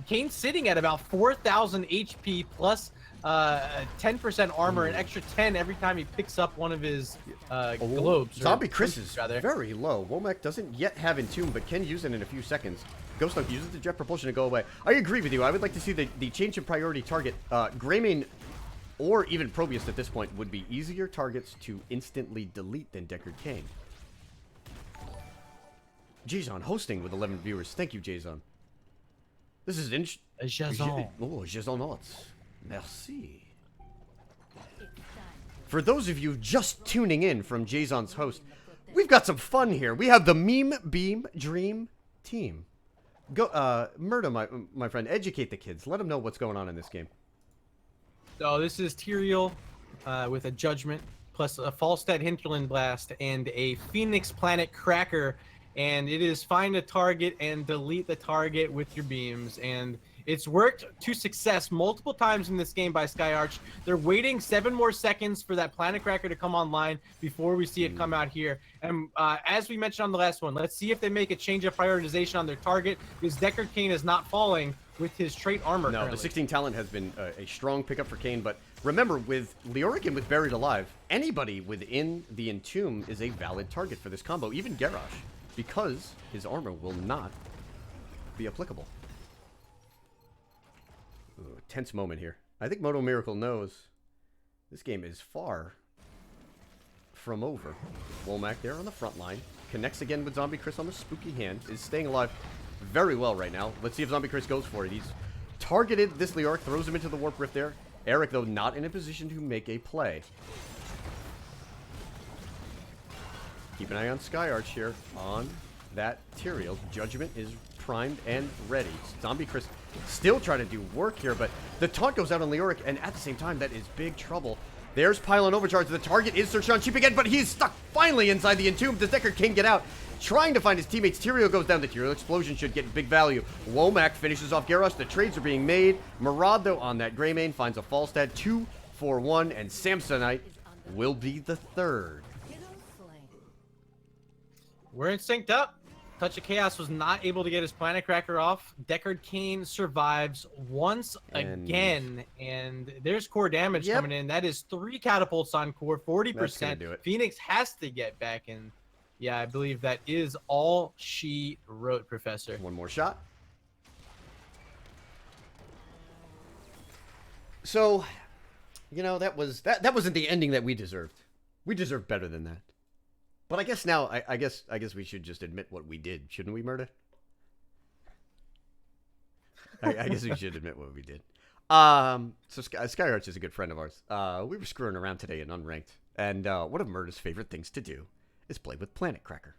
Cain's sitting at about 4,000 HP plus 10% armor, an extra 10 every time he picks up one of his globes. Zombie Chris is very low. Womack doesn't yet have Entomb, but can use it in a few seconds. Ghost Dog uses the jet propulsion to go away. I agree with you. I would like to see the change in priority target. Greymane or even Probius at this point would be easier targets to instantly delete than Deckard Cain. Jason hosting with 11 viewers. Thank you, Jason. This is Jason. Oh, Jason. Merci. For those of you just tuning in from Jason's host, we've got some fun here. We have the Meme Beam Dream Team. Go, Murda, my friend, educate the kids. Let them know what's going on in this game. So this is Tyrael with a Judgment, plus a Falstad Hinterland Blast, and a Phoenix Planet Cracker. And it is find a target and delete the target with your beams. And it's worked to success multiple times in this game by Skyarch. They're waiting 7 more seconds for that Planet Cracker to come online before we see it come out here. And as we mentioned on the last one, let's see if they make a change of prioritization on their target, because Deckard Cain is not falling with his trait armor. No, currently. the 16 talent has been a strong pickup for Cain, but remember, with Leoric and with Buried Alive, anybody within the Entomb is a valid target for this combo, even Garrosh, because his armor will not be applicable. Ooh, tense moment here. I think Modo Miracle knows this game is far from over. Womack there on the front line. Connects again with Zombie Chris on the spooky hand. Is staying alive very well right now. Let's see if Zombie Chris goes for it. He's targeted this Leoric, throws him into the Warp Rift there. Eric, though, not in a position to make a play. Keep an eye on Skyarch here on that Tyrael. Judgment is primed and ready. Zombie Chris still trying to do work here, but the taunt goes out on Leoric, and at the same time, that is big trouble. There's Pylon Overcharge. The target is Sershawn Sheep again, but he's stuck finally inside the Entomb. Does Deckard Cain get out? Trying to find his teammates. Tyrael goes down. The Tyrael explosion should get big value. Womack finishes off Garrosh. The trades are being made. Murad, though, on that Greymane finds a Falstad 2-4-1, and Samsonite will be the third. We're in synced up. Touch of Chaos was not able to get his Planet Cracker off. Deckard Cain survives once again, and there's core damage coming in. That is 3 catapults on core, 40%. Phoenix has to get back in. Yeah, I believe that is all she wrote, Professor. One more shot. So, you know, that wasn't the ending that we deserved. We deserved better than that. But I guess now, I guess we should just admit what we did, shouldn't we, Murda? I guess we should admit what we did. So Skyarch is a good friend of ours. We were screwing around today in Unranked, and one of Murda's favorite things to do is play with Planet Cracker.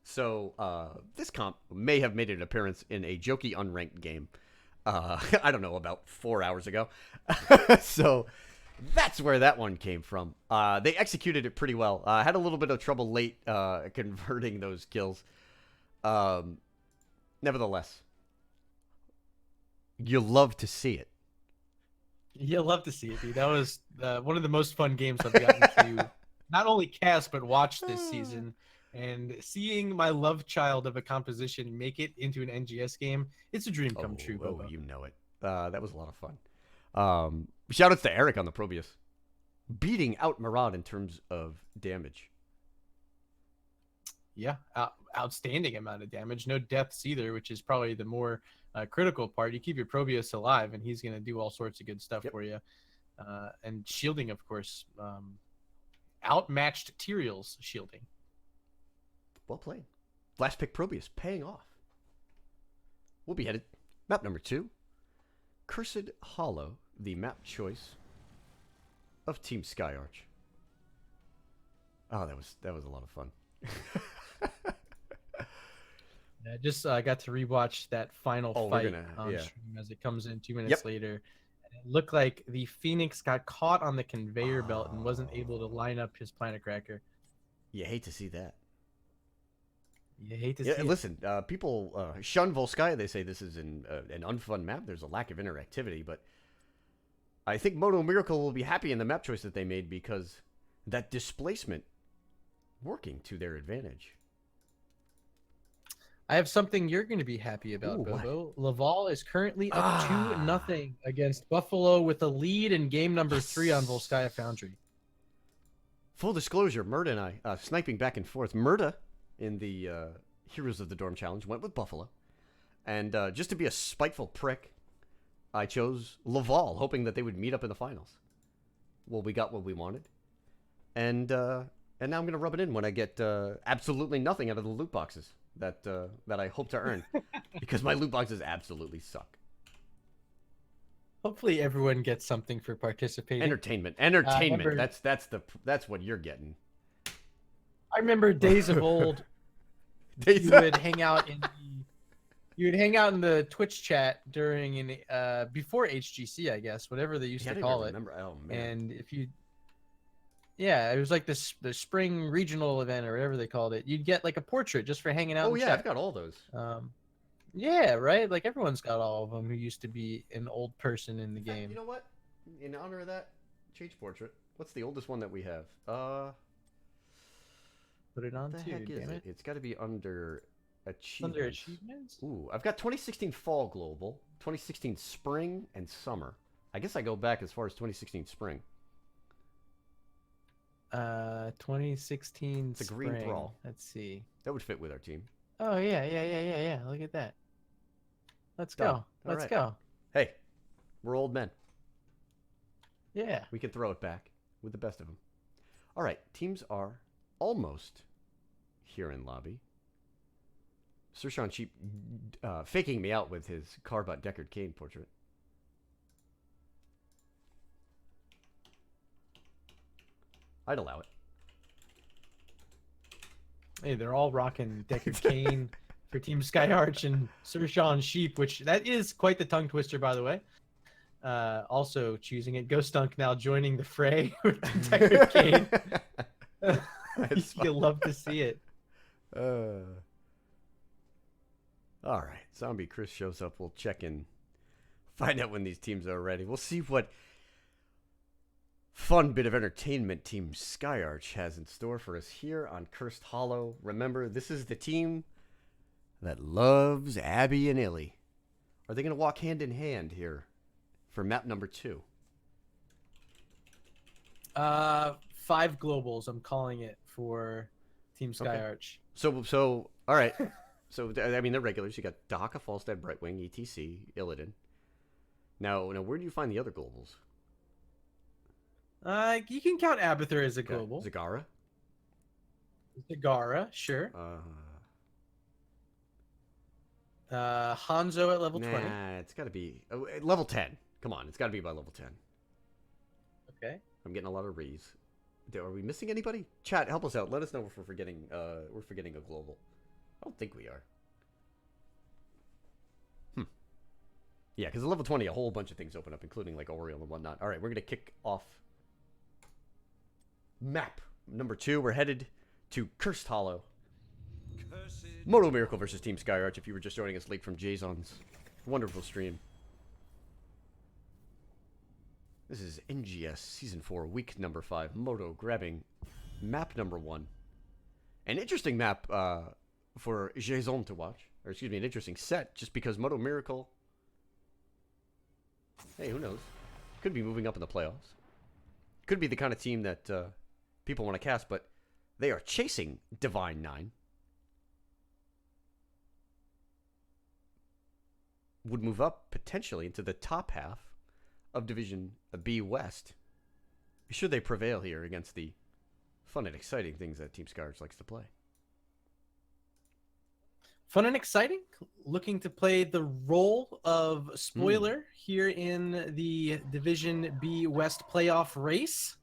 So this comp may have made an appearance in a jokey Unranked game. I don't know, about 4 hours ago. So that's where that one came from. They executed it pretty well. I had a little bit of trouble late converting those kills. Nevertheless, you love to see it. You'll love to see it, dude. That was one of the most fun games I've gotten to not only cast but watch this season. And seeing my love child of a composition make it into an NGS game, it's a dream come true, Bobo. Oh, you know it. That was a lot of fun. Shout outs to Eric on the Probius. Beating out Murad in terms of damage. Yeah, outstanding amount of damage. No deaths either, which is probably the more critical part. You keep your Probius alive, and he's going to do all sorts of good stuff for you. And shielding, of course. Outmatched Tyrael's shielding. Well played. Last pick Probius paying off. We'll be headed. Map number 2. Cursed Hollow, the map choice of Team Skyarch. Oh, that was a lot of fun. I just got to rewatch that final fight on stream as it comes in 2 minutes later. And it looked like the Phoenix got caught on the conveyor belt and wasn't able to line up his Planet Cracker. You hate to see that. You hate to see it. Listen, people shun Volskaya. They say this is an unfun map. There's a lack of interactivity, but I think Modo Miracle will be happy in the map choice that they made because that displacement working to their advantage. I have something you're going to be happy about, Bobo. Laval is currently up 2-0 against Buffalo with a lead in game number 3 on Volskaya Foundry. Full disclosure, Murda and I, sniping back and forth. Murda, in the Heroes of the Dorm Challenge, went with Buffalo. And just to be a spiteful prick, I chose Laval, hoping that they would meet up in the finals. Well, we got what we wanted. And now I'm going to rub it in when I get absolutely nothing out of the loot boxes that I hope to earn. Because my loot boxes absolutely suck. Hopefully everyone gets something for participating. Entertainment. That's what you're getting. I remember days of old. You would hang out in the Twitch chat during before HGC, I guess, whatever they used to call it. Oh, man. And if you, it was like the spring regional event or whatever they called it. You'd get like a portrait just for hanging out. Oh yeah, I've got all those. Yeah, right. Like everyone's got all of them who used to be an old person in the game. You know what? In honor of that, change portrait. What's the oldest one that we have? Put it on the too. Heck is damn it? It's got to be under achievements. Under achievements? Ooh, I've got 2016 Fall Global, 2016 Spring, and Summer. I guess I go back as far as 2016 Spring. 2016 it's a spring. green brawl. Let's see. That would fit with our team. Oh yeah. Look at that. Let's go. Let's go. Hey, we're old men. Yeah. We can throw it back with the best of them. All right, teams are almost here in lobby. Sir Sean Sheep faking me out with his Carbot Deckard Cain portrait. I'd allow it. Hey, they're all rocking Deckard Cain for Team Skyarch and Sir Sean Sheep, which that is quite the tongue twister, by the way. Also choosing it. Ghost Dunk now joining the fray with Deckard Cain. You'll love to see it. All right. Zombie Chris shows up. We'll check in. Find out when these teams are ready. We'll see what fun bit of entertainment Team Skyarch has in store for us here on Cursed Hollow. Remember, this is the team that loves Abby and Illy. Are they going to walk hand in hand here for map number 2? 5 globals, I'm calling it, for Team Skyarch. Okay. So all right. So, I mean, they're regulars. You got Dahaka, Falstad, Brightwing, ETC, Illidan. Now, where do you find the other globals? You can count Abathur as a global. Zagara? Zagara, sure. Uh, Hanzo at level 20. nah, it's got to be level 10. Come on, it's got to be by level 10. Okay. I'm getting a lot of rees. Are we missing anybody? Chat, help us out. Let us know if we're forgetting. We're forgetting a global. I don't think we are. Yeah, because at level 20, a whole bunch of things open up, including like Oriole and whatnot. All right, we're gonna kick off map number 2. We're headed to Cursed Hollow. Modo Miracle versus Team Skyarch. If you were just joining us late from Jason's wonderful stream. This is NGS Season 4, Week number 5. Modo grabbing map number 1. An interesting map for Jason to watch. Or excuse me, an interesting set, just because Modo Miracle... Hey, who knows? Could be moving up in the playoffs. Could be the kind of team that people want to cast, but they are chasing Divine 9. Would move up potentially into the top half of Division B West, should they prevail here against the fun and exciting things that Team Skyarch likes to play. Fun and exciting. Looking to play the role of spoiler here in the Division B West playoff race.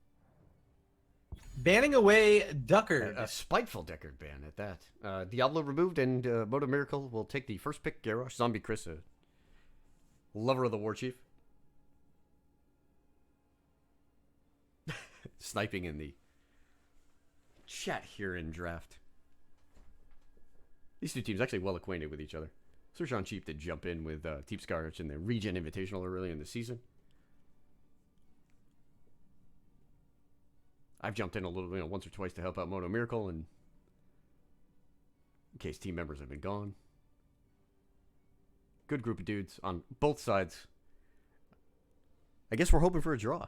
Banning away Duckard. A spiteful Deckard ban at that. Diablo removed, and Modo Miracle will take the first pick. Garrosh, Zombie Chris, a lover of the War Chief. Sniping in the chat here in draft. These two teams actually well acquainted with each other. Sir Sean Cheap did jump in with Team Skyarch in the Regen Invitational early in the season. I've jumped in a little, once or twice to help out Modo Miracle, and in case team members have been gone. Good group of dudes on both sides. I guess we're hoping for a draw.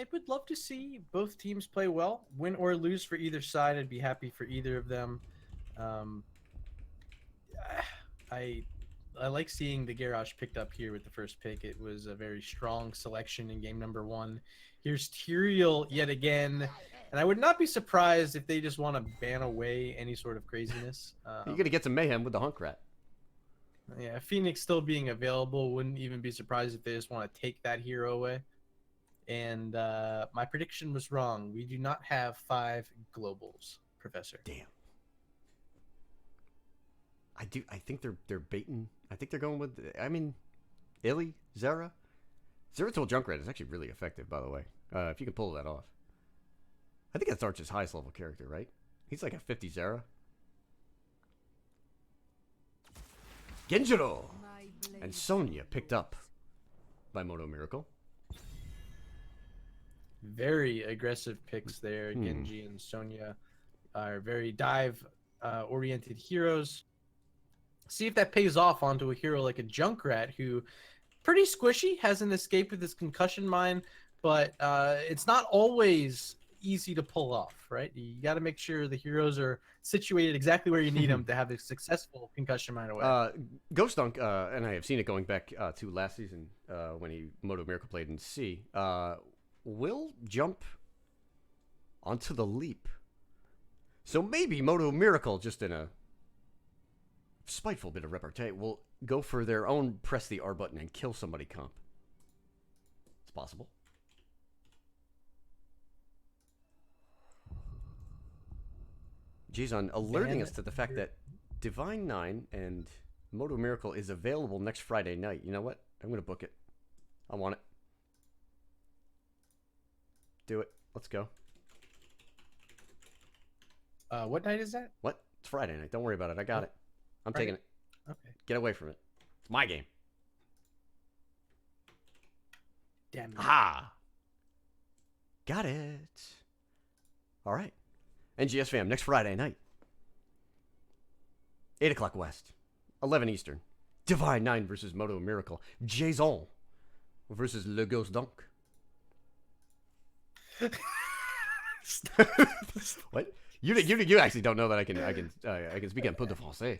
I would love to see both teams play well. Win or lose for either side, I'd be happy for either of them. I like seeing the Garrosh picked up here with the first pick. It was a very strong selection in game number 1. Here's Tyrael yet again. And I would not be surprised if they just want to ban away any sort of craziness. You're going to get some mayhem with the Hunk Rat. Yeah, Phoenix still being available. Wouldn't even be surprised if they just want to take that hero away. And my prediction was wrong. We do not have 5 globals, Professor. Damn. I think they're baiting. I think they're going with. Illy, Zera. Zeratul Junkrat is actually really effective, by the way. If you can pull that off. I think that's Arch's highest level character, right? He's like a 50 Zera. Genjiro and Sonya picked up by Modo Miracle. Very aggressive picks there. Genji and Sonya are very dive oriented heroes. See if that pays off onto a hero like a Junkrat, who pretty squishy, has an escape with his concussion mine, but it's not always easy to pull off, right? You got to make sure the heroes are situated exactly where you need them to have a successful concussion mine away. Ghost Dunk, and I have seen it going back to last season when Modo Miracle played in C, will jump onto the leap. So maybe Modo Miracle, just in a spiteful bit of repartee, will go for their own press the R button and kill somebody comp. It's possible. Jason alerting us to the fact that Divine 9 and Modo Miracle is available next Friday night. You know what? I'm going to book it. I want it. Do it. Let's go. What night is that? What? It's Friday night. Don't worry about it. I got it. I'm Friday? taking it. Okay. Get away from it. It's my game. Damn it. Aha! Got it. All right. NGS fam, next Friday night. 8 o'clock West. 11 Eastern. Divine 9 versus Modo Miracle. Jason versus Le Ghost Dunk. What? You actually don't know that I can speak un peu de français.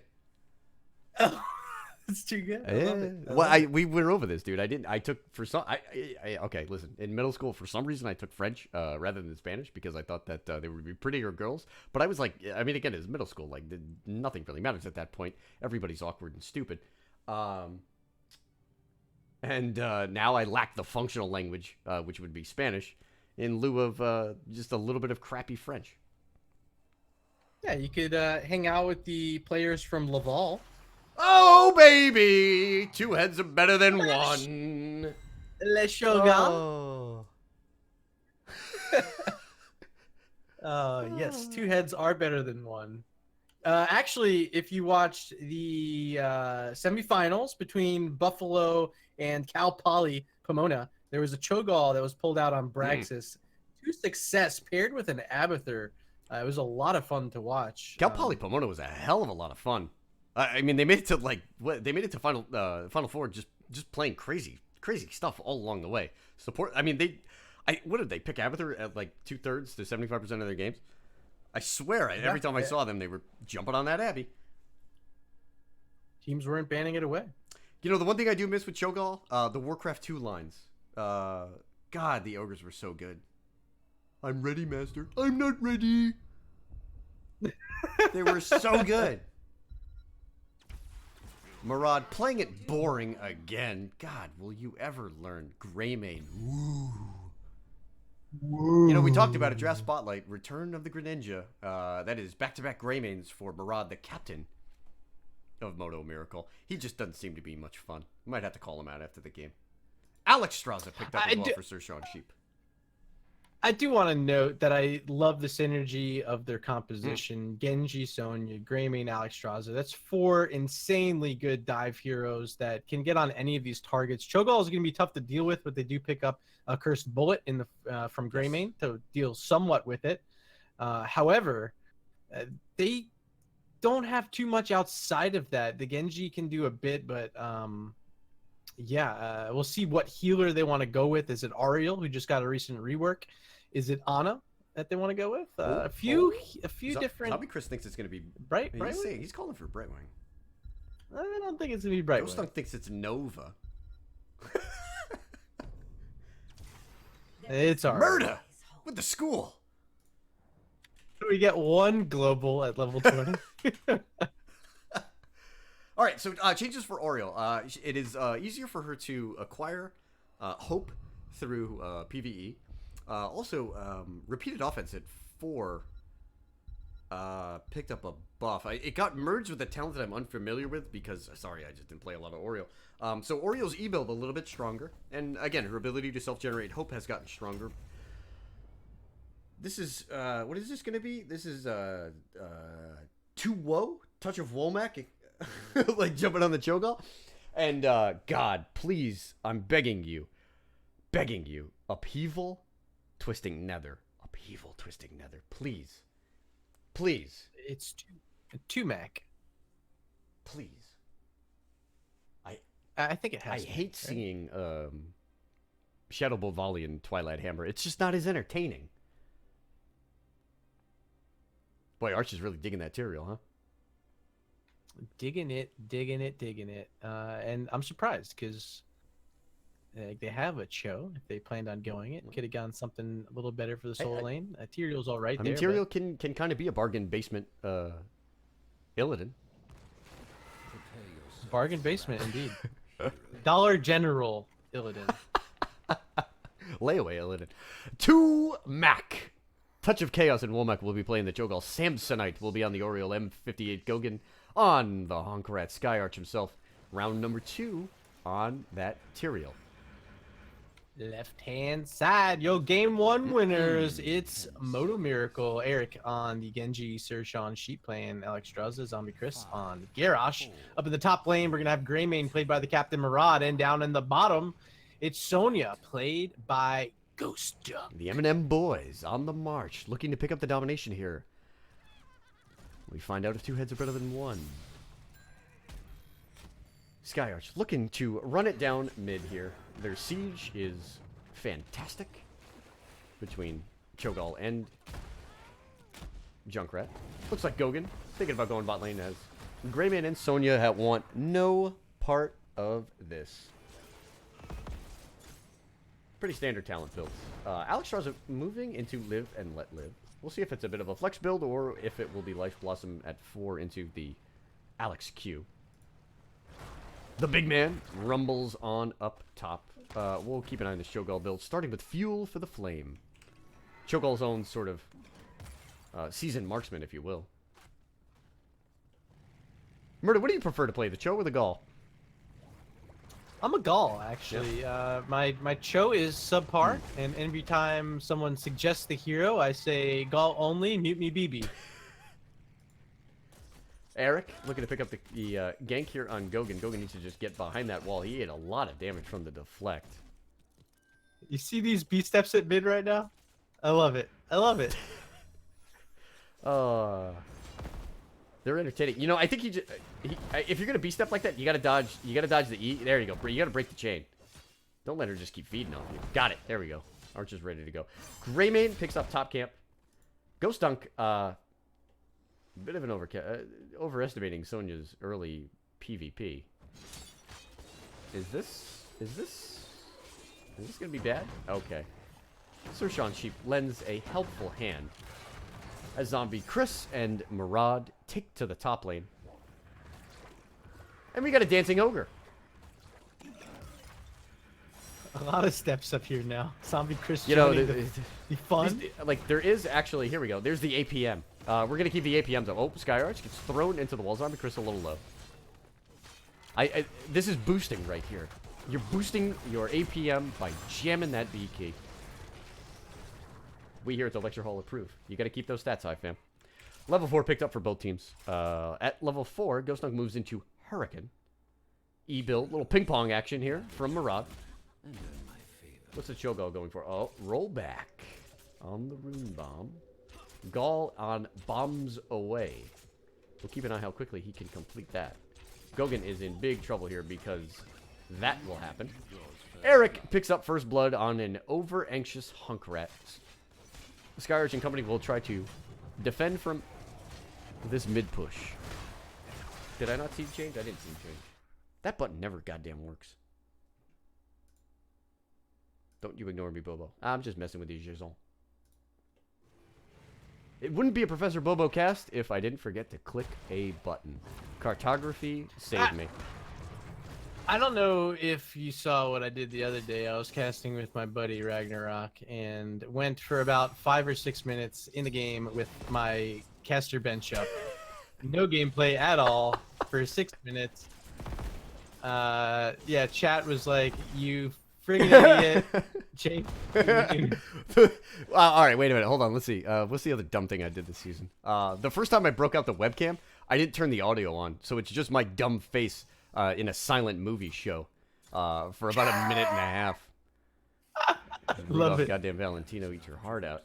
It's too good. I Yeah. love it. Well, we went over this, dude. I took for some. Okay, listen. In middle school, for some reason, I took French rather than Spanish because I thought that they would be prettier girls. But I was like, I mean, again, it's middle school. Like, nothing really matters at that point. Everybody's awkward and stupid. And now I lack the functional language, which would be Spanish, in lieu of just a little bit of crappy French. Yeah, you could hang out with the players from Laval. Oh, baby! Two heads are better than one. Le Shogun. Oh. Yes, two heads are better than one. Actually, if you watched the semifinals between Buffalo and Cal Poly Pomona, there was a Cho'Gall that was pulled out on Braxis. To success paired with an Abathur. It was a lot of fun to watch. Cal Poly Pomona was a hell of a lot of fun. I mean, they made it to they made it to Final Four just playing crazy stuff all along the way. Support. I mean, what did they pick Abathur at like 2/3 to 75% of their games? I swear, every time I saw them, they were jumping on that Abby. Teams weren't banning it away. You know, the one thing I do miss with Cho'Gall, the Warcraft 2 lines. God, the ogres were so good. I'm ready, master. I'm not ready. They were so good. Murad playing it boring again. God, will you ever learn Greymane? Woo. You know, we talked about it. Draft Spotlight, Return of the Greninja. That is back-to-back Greymanes for Murad, the captain of Modo Miracle. He just doesn't seem to be much fun. Might have to call him out after the game. Alex Straza picked up as well for Sir Sean Sheep. I do want to note that I love the synergy of their composition. Genji, Sonya, Greymane, Alex Straza. That's 4 insanely good dive heroes that can get on any of these targets. Cho'Gall is going to be tough to deal with, but they do pick up a Cursed Bullet in the from Greymane to deal somewhat with it. However, they don't have too much outside of that. The Genji can do a bit, but we'll see what healer they want to go with. Is it Ariel, who just got a recent rework? Is it Ana that they want to go with? A few different. Zombie Chris thinks it's going to be Brightwing. He's calling for Brightwing. I don't think it's going to be Brightwing. Ghostunk thinks it's Nova. It's Ariel. Murda with the school. We get one global at level 20. All right, so changes for Oriole. It is easier for her to acquire hope through PvE. Also, repeated offense at 4 picked up a buff. It got merged with a talent that I'm unfamiliar with because, sorry, I just didn't play a lot of Oriole. So Oriole's E-build a little bit stronger. And again, her ability to self-generate hope has gotten stronger. This is, what is this going to be? This is, 2-Woe? Touch of Womack? Like jumping on the Cho'Gall? And, God, please, I'm begging you, Upheaval, Twisting Nether. Upheaval, Twisting Nether. Please. Please. It's 2 Mac. Please. I think it has. I hate seeing Shadow Bolt Volley and Twilight Hammer. It's just not as entertaining. Boy, Arch is really digging that Tyrael, huh? Digging it. And I'm surprised because they have a Cho. If they planned on going it, could have gone something a little better for the solo lane. Tyrael's all right there. I mean, Tyrael can kind of be a bargain basement Illidan. Bargain basement, indeed. Dollar General Illidan. Layaway Illidan. 2 Mac. Touch of Chaos and Womack will be playing the Cho'Gall. Samsonite will be on the Oriole. M58 Gogan on the Honkarat Skyarch himself. Round number 2 on that Tyrael. Left hand side, yo, game 1 winners. It's Modo Miracle. Eric on the Genji, Sir Sean Sheep playing Alex Straza, Zombie Chris on Garrosh. Up in the top lane, we're gonna have Greymane played by the Captain Murad, and down in the bottom, it's Sonya played by Ghost Duck. The M&M boys on the march, looking to pick up the domination here. We find out if 2 heads are better than 1. Skyarch looking to run it down mid here. Their siege is fantastic between Cho'Gall and Junkrat. Looks like Gogan thinking about going bot lane as Greymane and Sonya want no part of this. Pretty standard talent builds. Alex draws moving into Live and Let Live. We'll see if it's a bit of a flex build or if it will be Life Blossom at 4 into the Alex Q. The big man rumbles on up top. We'll keep an eye on this Cho'Gall build, starting with Fuel for the Flame. Cho'Gall's own sort of seasoned marksman, if you will. Murder, what do you prefer to play, the Cho or the Gall? I'm a Gall, actually. My Cho is subpar, and every time someone suggests the hero, I say Gall only, mute me BB. Eric, looking to pick up the gank here on Gogan. Gogan needs to just get behind that wall. He ate a lot of damage from the deflect. You see these B steps at mid right now? I love it. I love it. They're entertaining. You know, I think if you're gonna B step like that, you gotta dodge. You gotta dodge the E. There you go. You gotta break the chain. Don't let her just keep feeding on you. Got it. There we go. Arch is ready to go. Greymane picks up top camp. Ghost Dunk. Bit of an overestimating Sonya's early PvP. Is this gonna be bad? Okay. Skyarch Sheep lends a helpful hand as Zombie Chris and Murad take to the top lane. And we got a Dancing Ogre. A lot of steps up here now. Zombie Chris, you know, the fun. Like, there is actually, here we go. There's the APM. We're going to keep the APMs up. Oh, Skyarch gets thrown into the wall. Zombie Chris a little low. This is boosting right here. You're boosting your APM by jamming that B key. We here at the Lecture Hall approve. You got to keep those stats high, fam. Level 4 picked up for both teams. At level 4, Ghost Dunk moves into Hurricane. E-build. Little ping pong action here from Murad. What's the Cho'Gall going for? Oh, rollback on the Rune Bomb. Gall on Bombs Away. We'll keep an eye how quickly he can complete that. Gogan is in big trouble here because that will happen. Eric picks up first blood on an over-anxious Hunkrat. Skyarch and company will try to defend from this mid-push. Did I not see change? I didn't see change. That button never goddamn works. Don't you ignore me, Bobo. I'm just messing with you, Jason. It wouldn't be a Professor Bobo cast if I didn't forget to click a button. Cartography saved me. I don't know if you saw what I did the other day. I was casting with my buddy Ragnarok and went for about 5 or 6 minutes in the game with my caster bench up. No gameplay at all for 6 minutes. Yeah, chat was like, you friggin' idiot. Jake. All right, wait a minute. Hold on. Let's see. What's the other dumb thing I did this season? The first time I broke out the webcam, I didn't turn the audio on. So it's just my dumb face in a silent movie show for about a minute and a half. Love it. Goddamn Valentino, eat your heart out.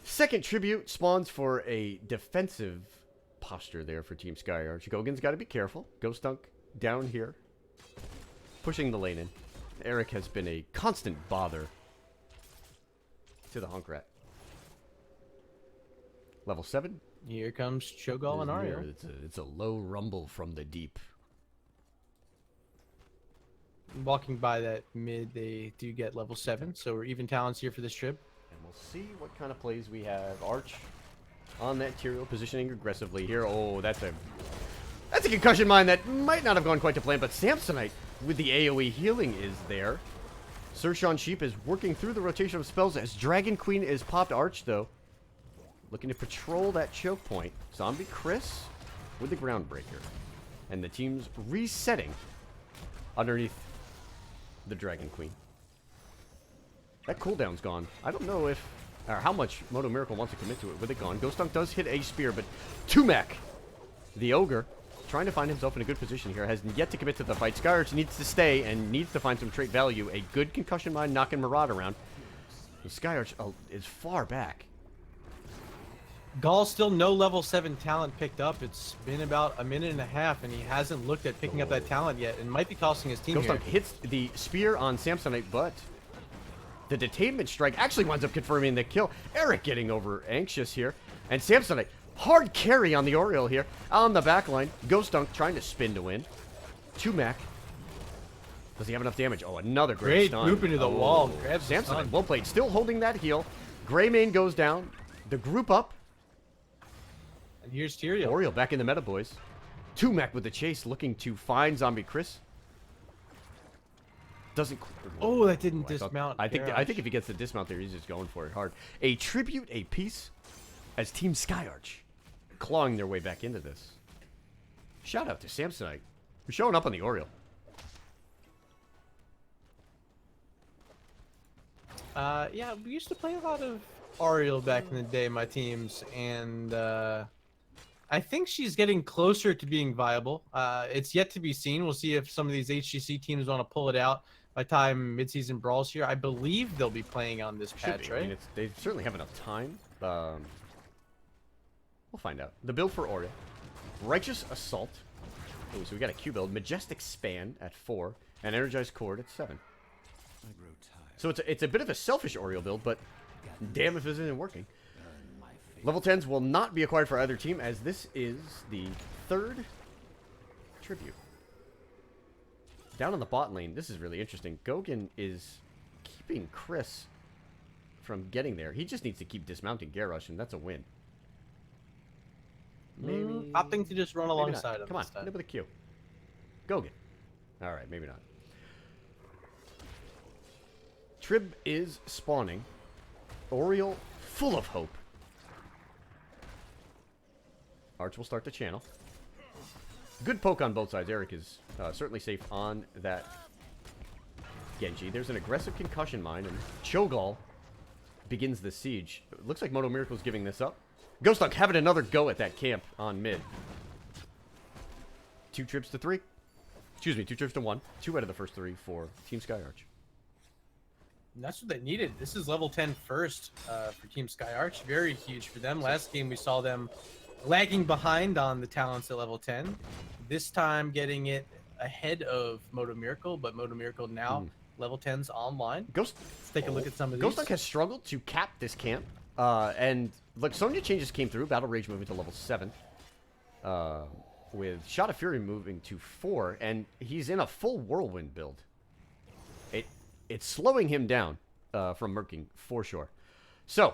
Second tribute spawns for a defensive posture there for Team Skyarch. Gogan's got to be careful. Ghost Dunk down here, pushing the lane in. Eric has been a constant bother to the Hunkrat. Level 7. Here comes Cho'Gall and Ario. It's a low rumble from the deep. Walking by that mid, they do get level 7, so we're even talents here for this trip. And we'll see what kind of plays we have. Arch on that Tyrael, positioning aggressively here. Oh, that's a concussion mine that might not have gone quite to plan, but Samsonite with the AoE healing is there. Skyarch Sheep is working through the rotation of spells as Dragon Queen is popped. Arch, though, looking to patrol that choke point. Zombie Chris with the Groundbreaker. And the team's resetting underneath the Dragon Queen. That cooldown's gone. I don't know if, or how much Modo Miracle wants to commit to it with it gone. Ghost Dunk does hit a spear, but Tumac, the Ogre, trying to find himself in a good position here, has yet to commit to the fight. Skyarch needs to stay and needs to find some trait value. A good concussion mine knocking Murad around. Skyarch is far back. Gall still no level 7 talent picked up. It's been about a minute and a half, and he hasn't looked at picking up that talent yet, and might be costing his team Ghost here. Dunk hits the spear on Samsonite, but the detainment strike actually winds up confirming the kill. Eric getting over anxious here, and Samsonite hard carry on the Oriole here on the back line. Ghost Dunk trying to spin to win. 2-Mac. Does he have enough damage? Oh, another great stun. Loop into the wall. Grabs the Samsonite, stun. well played. Still holding that heal. Greymane goes down. The group up. And here's Tyrael. Oriole back in the meta, boys. 2-Mac with the chase, looking to find Zombie Chris. Doesn't. Oh, that didn't I thought- dismount. I think Garage. if he gets the dismount there, he's just going for it hard. A tribute, a piece, as Team Skyarch clawing their way back into this. Shout out to Samsonite. We're showing up on the Oriole. Yeah, we used to play a lot of Ariel back in the day, my teams, and I think she's getting closer to being viable. It's yet to be seen. We'll see if some of these HGC teams want to pull it out by the time midseason brawls here. I believe they'll be playing on this Should patch, be. I right? mean, they certainly have enough time. We'll find out. The build for Oriole. Righteous Assault. Ooh, so we got a Q build. Majestic Span at 4. And Energized Cord at 7. So it's a bit of a selfish Oriole build, but damn if it isn't working. Level 10s will not be acquired for either team, as this is the 3rd tribute. Down on the bot lane, this is really interesting. Gogan is keeping Chris from getting there. He just needs to keep dismounting Garrosh, and that's a win. Maybe Opting to just run maybe alongside not. him. Come on, this time. hit with a Q. Gogan. All right, maybe not. Trib is spawning. Oriole full of hope. Arch will start the channel. Good poke on both sides. Eric is certainly safe on that Genji. There's an aggressive concussion mine, and Cho'Gall begins the siege. It looks like Modo Miracle's giving this up. Ghost Dog having another go at that camp on mid. 2 trips to 3. Excuse me, 2 trips to 1. 2 out of the first 3 for Team Skyarch. And that's what they needed. This is level 10 first for Team Skyarch. Very huge for them. Last game we saw them lagging behind on the talents at level 10. This time getting it ahead of Modo Miracle, but Modo Miracle now level 10's online. Ghost. Let's take a look at some of these. Ghost Dog has struggled to cap this camp. And look, Sonya changes came through. Battle Rage moving to level 7. With Shot of Fury moving to 4. And he's in a full Whirlwind build. It's slowing him down from murking, for sure. So,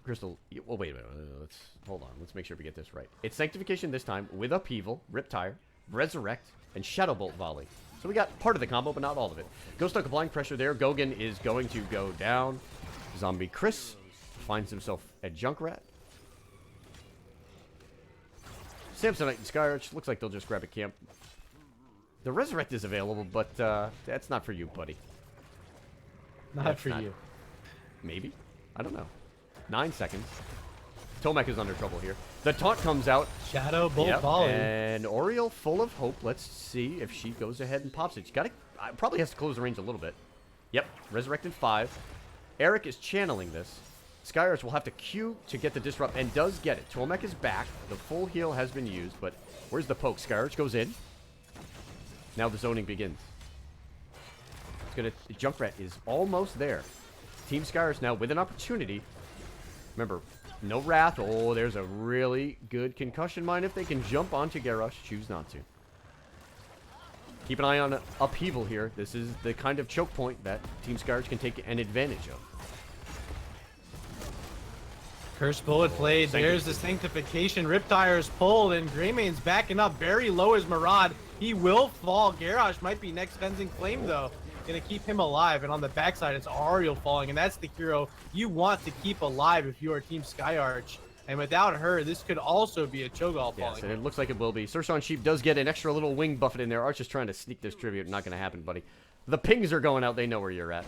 Crystal, well, wait a minute. Let's hold on. Let's make sure we get this right. It's Sanctification this time with Upheaval, Riptire, Resurrect, and Shadowbolt Volley. So we got part of the combo, but not all of it. Ghost Dog applying pressure there. Gogan is going to go down. Zombie Chris finds himself at Junkrat. Samsonite and Skyarch. Looks like they'll just grab a camp. The Resurrect is available, but that's not for you, buddy. Not for you. Maybe. I don't know. 9 seconds. Tomac is under trouble here. The taunt comes out. Shadow Bolt Volley. And Oriole full of hope. Let's see if she goes ahead and pops it. She probably has to close the range a little bit. Yep. Resurrected 5. Eric is channeling this. Skyarch will have to Q to get the disrupt and does get it. Tomac is back. The full heal has been used, but where's the poke? Skyarch goes in. Now the zoning begins. Junkrat is almost there. Team Skyarch now with an opportunity. Remember, no Wrath. Oh, there's a really good concussion mine. If they can jump onto Garrosh, choose not to. Keep an eye on Upheaval here. This is the kind of choke point that Team Skyarch can take an advantage of. Curse Bullet played. There's the Sanctification. Riptire's pulled, and Greymane's backing up very low as Marad. He will fall. Garrosh might be next Fencing Flame, though. Gonna keep him alive. And on the backside, it's Ariel falling, and that's the hero you want to keep alive if you are Team Skyarch. And without her, this could also be a Cho'Gall falling. Yes, and it looks like it will be. Surson Sheep does get an extra little wing buffet in there. Arch is trying to sneak this tribute. Not going to happen, buddy. The pings are going out. They know where you're at.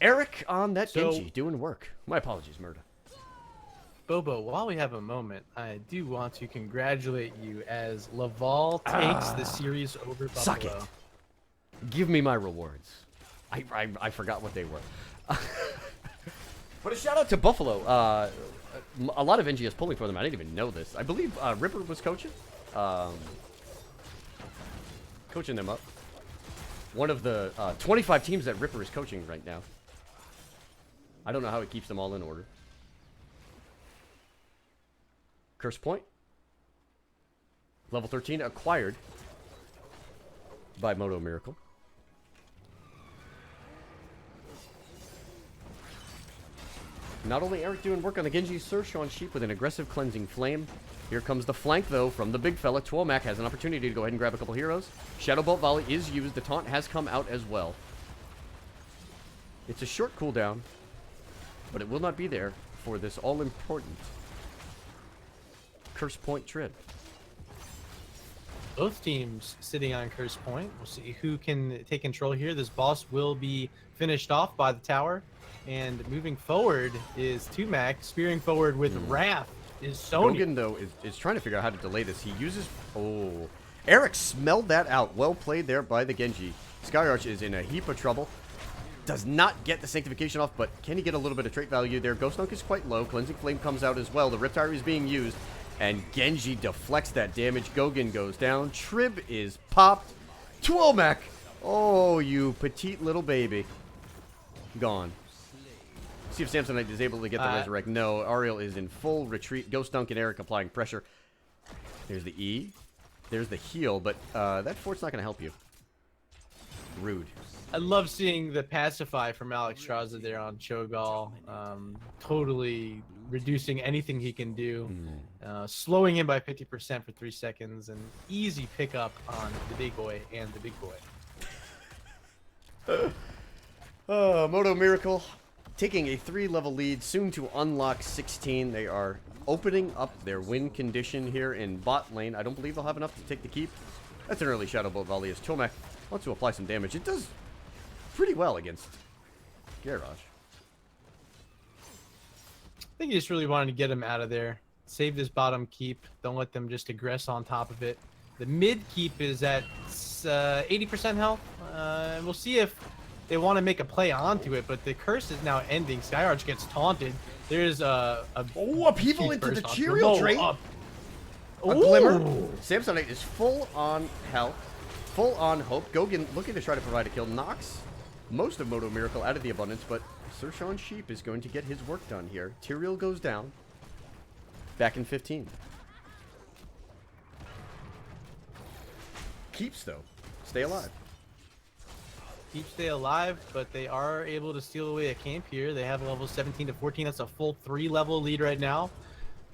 Eric on that Genji doing work. My apologies, Murda. Bobo, while we have a moment, I do want to congratulate you as Laval takes the series over Buffalo. Suck it. Give me my rewards. I forgot what they were. But a shout out to Buffalo. A lot of NGS pulling for them. I didn't even know this. I believe Ripper was coaching. Coaching them up. One of the 25 teams that Ripper is coaching right now. I don't know how he keeps them all in order. Curse point. Level 13 acquired by Modo Miracle. Not only Eric doing work on the Genji, Sir Sean Sheep with an aggressive cleansing flame. Here comes the flank, though, from the big fella. Twilmac has an opportunity to go ahead and grab a couple heroes. Shadow Bolt Volley is used. The taunt has come out as well. It's a short cooldown, but it will not be there for this all-important Curse Point trip. Both teams sitting on Curse Point. We'll see who can take control here. This boss will be finished off by the tower. And moving forward is Twilmac. Spearing forward with Wrath is Sony. Gogan, though, is trying to figure out how to delay this. He uses... Oh. Eric smelled that out. Well played there by the Genji. Skyarch is in a heap of trouble. Does not get the Sanctification off, but can he get a little bit of trait value there? Ghost Dunk is quite low. Cleansing Flame comes out as well. The Riptire is being used. And Genji deflects that damage. Gogan goes down. Trib is popped. Twilmac! Oh, you petite little baby. Gone. See if Samsonite is able to get the resurrect. No, Ariel is in full retreat. Ghost Dunk and Eric applying pressure. There's the E. There's the heal, but that fort's not going to help you. Rude. I love seeing the pacify from Alex Straza there on Cho'Gall. Totally reducing anything he can do. Slowing him by 50% for 3 seconds. And easy pickup on the big boy and the big boy. Modo Miracle taking a 3-level lead, soon to unlock 16. They are opening up their win condition here in bot lane. I don't believe they'll have enough to take the keep. That's an early Shadow Bolt Volley as Tomac wants to apply some damage. It does pretty well against Garage. I think he just really wanted to get him out of there. Save this bottom keep. Don't let them just aggress on top of it. The mid keep is at 80% health. We'll see if they want to make a play onto it, but the curse is now ending. Skyarch gets taunted. There's upheaval into the Cheerio trait. A glimmer. Samsonite is full on health, full on hope. Gogan looking to try to provide a kill. Knocks most of Modo Miracle out of the abundance, but Sir Sean Sheep is going to get his work done here. Tyrael goes down. Back in 15. Keeps, though. Stay alive. Keep stay alive, but they are able to steal away a camp here. They have level 17 to 14. That's a full 3-level lead right now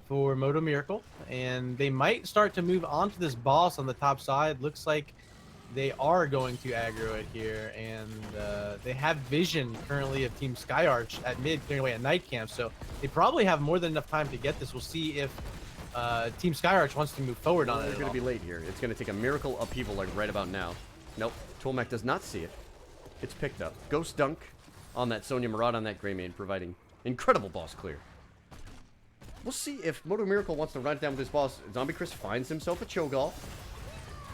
for Modo Miracle. And they might start to move on to this boss on the top side. Looks like they are going to aggro it here. And they have vision currently of Team Skyarch at mid, clearing away a night camp. So they probably have more than enough time to get this. We'll see if Team Skyarch wants to move forward on it. They're going to be late here. It's going to take a miracle upheaval like right about now. Nope. Tolmec does not see it. It's picked up. Ghost Dunk on that Sonya Murad on that Greymane, providing incredible boss clear. We'll see if Modo Miracle wants to run it down with this boss. Zombie Chris finds himself a Cho'Gall.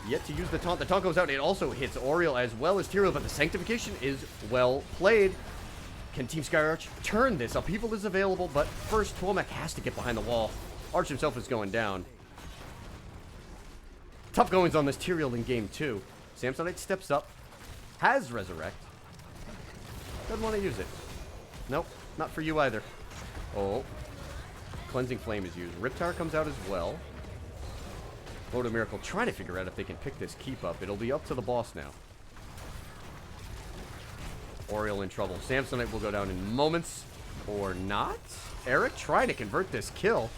Yet to use the taunt. The taunt goes out. It also hits Oriel as well as Tyrael, but the Sanctification is well played. Can Team Skyarch turn this? Upheaval is available, but first Twilmac has to get behind the wall. Arch himself is going down. Tough goings on this Tyrael in game 2. Samsonite steps up. Has Resurrect. Doesn't want to use it. Nope, not for you either. Oh. Cleansing Flame is used. Riptire comes out as well. Modo Miracle trying to figure out if they can pick this keep up. It'll be up to the boss now. Oriel in trouble. Samsonite will go down in moments. Or not. Eric trying to convert this kill.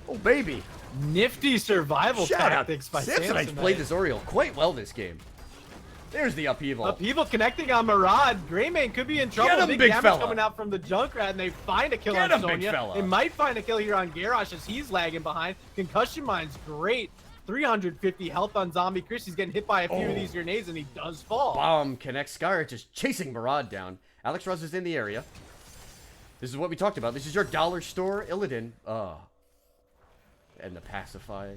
Oh, baby. Nifty survival tactics by Samsonite's played this Oriel quite well this game. There's the upheaval. Upheaval connecting on Murad. Greymane could be in trouble. Get him, big damage fella. coming out from the Junkrat, and they find a kill Get on him, big Sonya. fella. They might find a kill here on Garrosh as he's lagging behind. Concussion Mine's great. 350 health on Zombie Chris. He's getting hit by a few of these grenades, and he does fall. Bomb connects. Skyarch is chasing Murad down. Alex Ruz is in the area. This is what we talked about. This is your dollar store, Illidan. And the Pacify.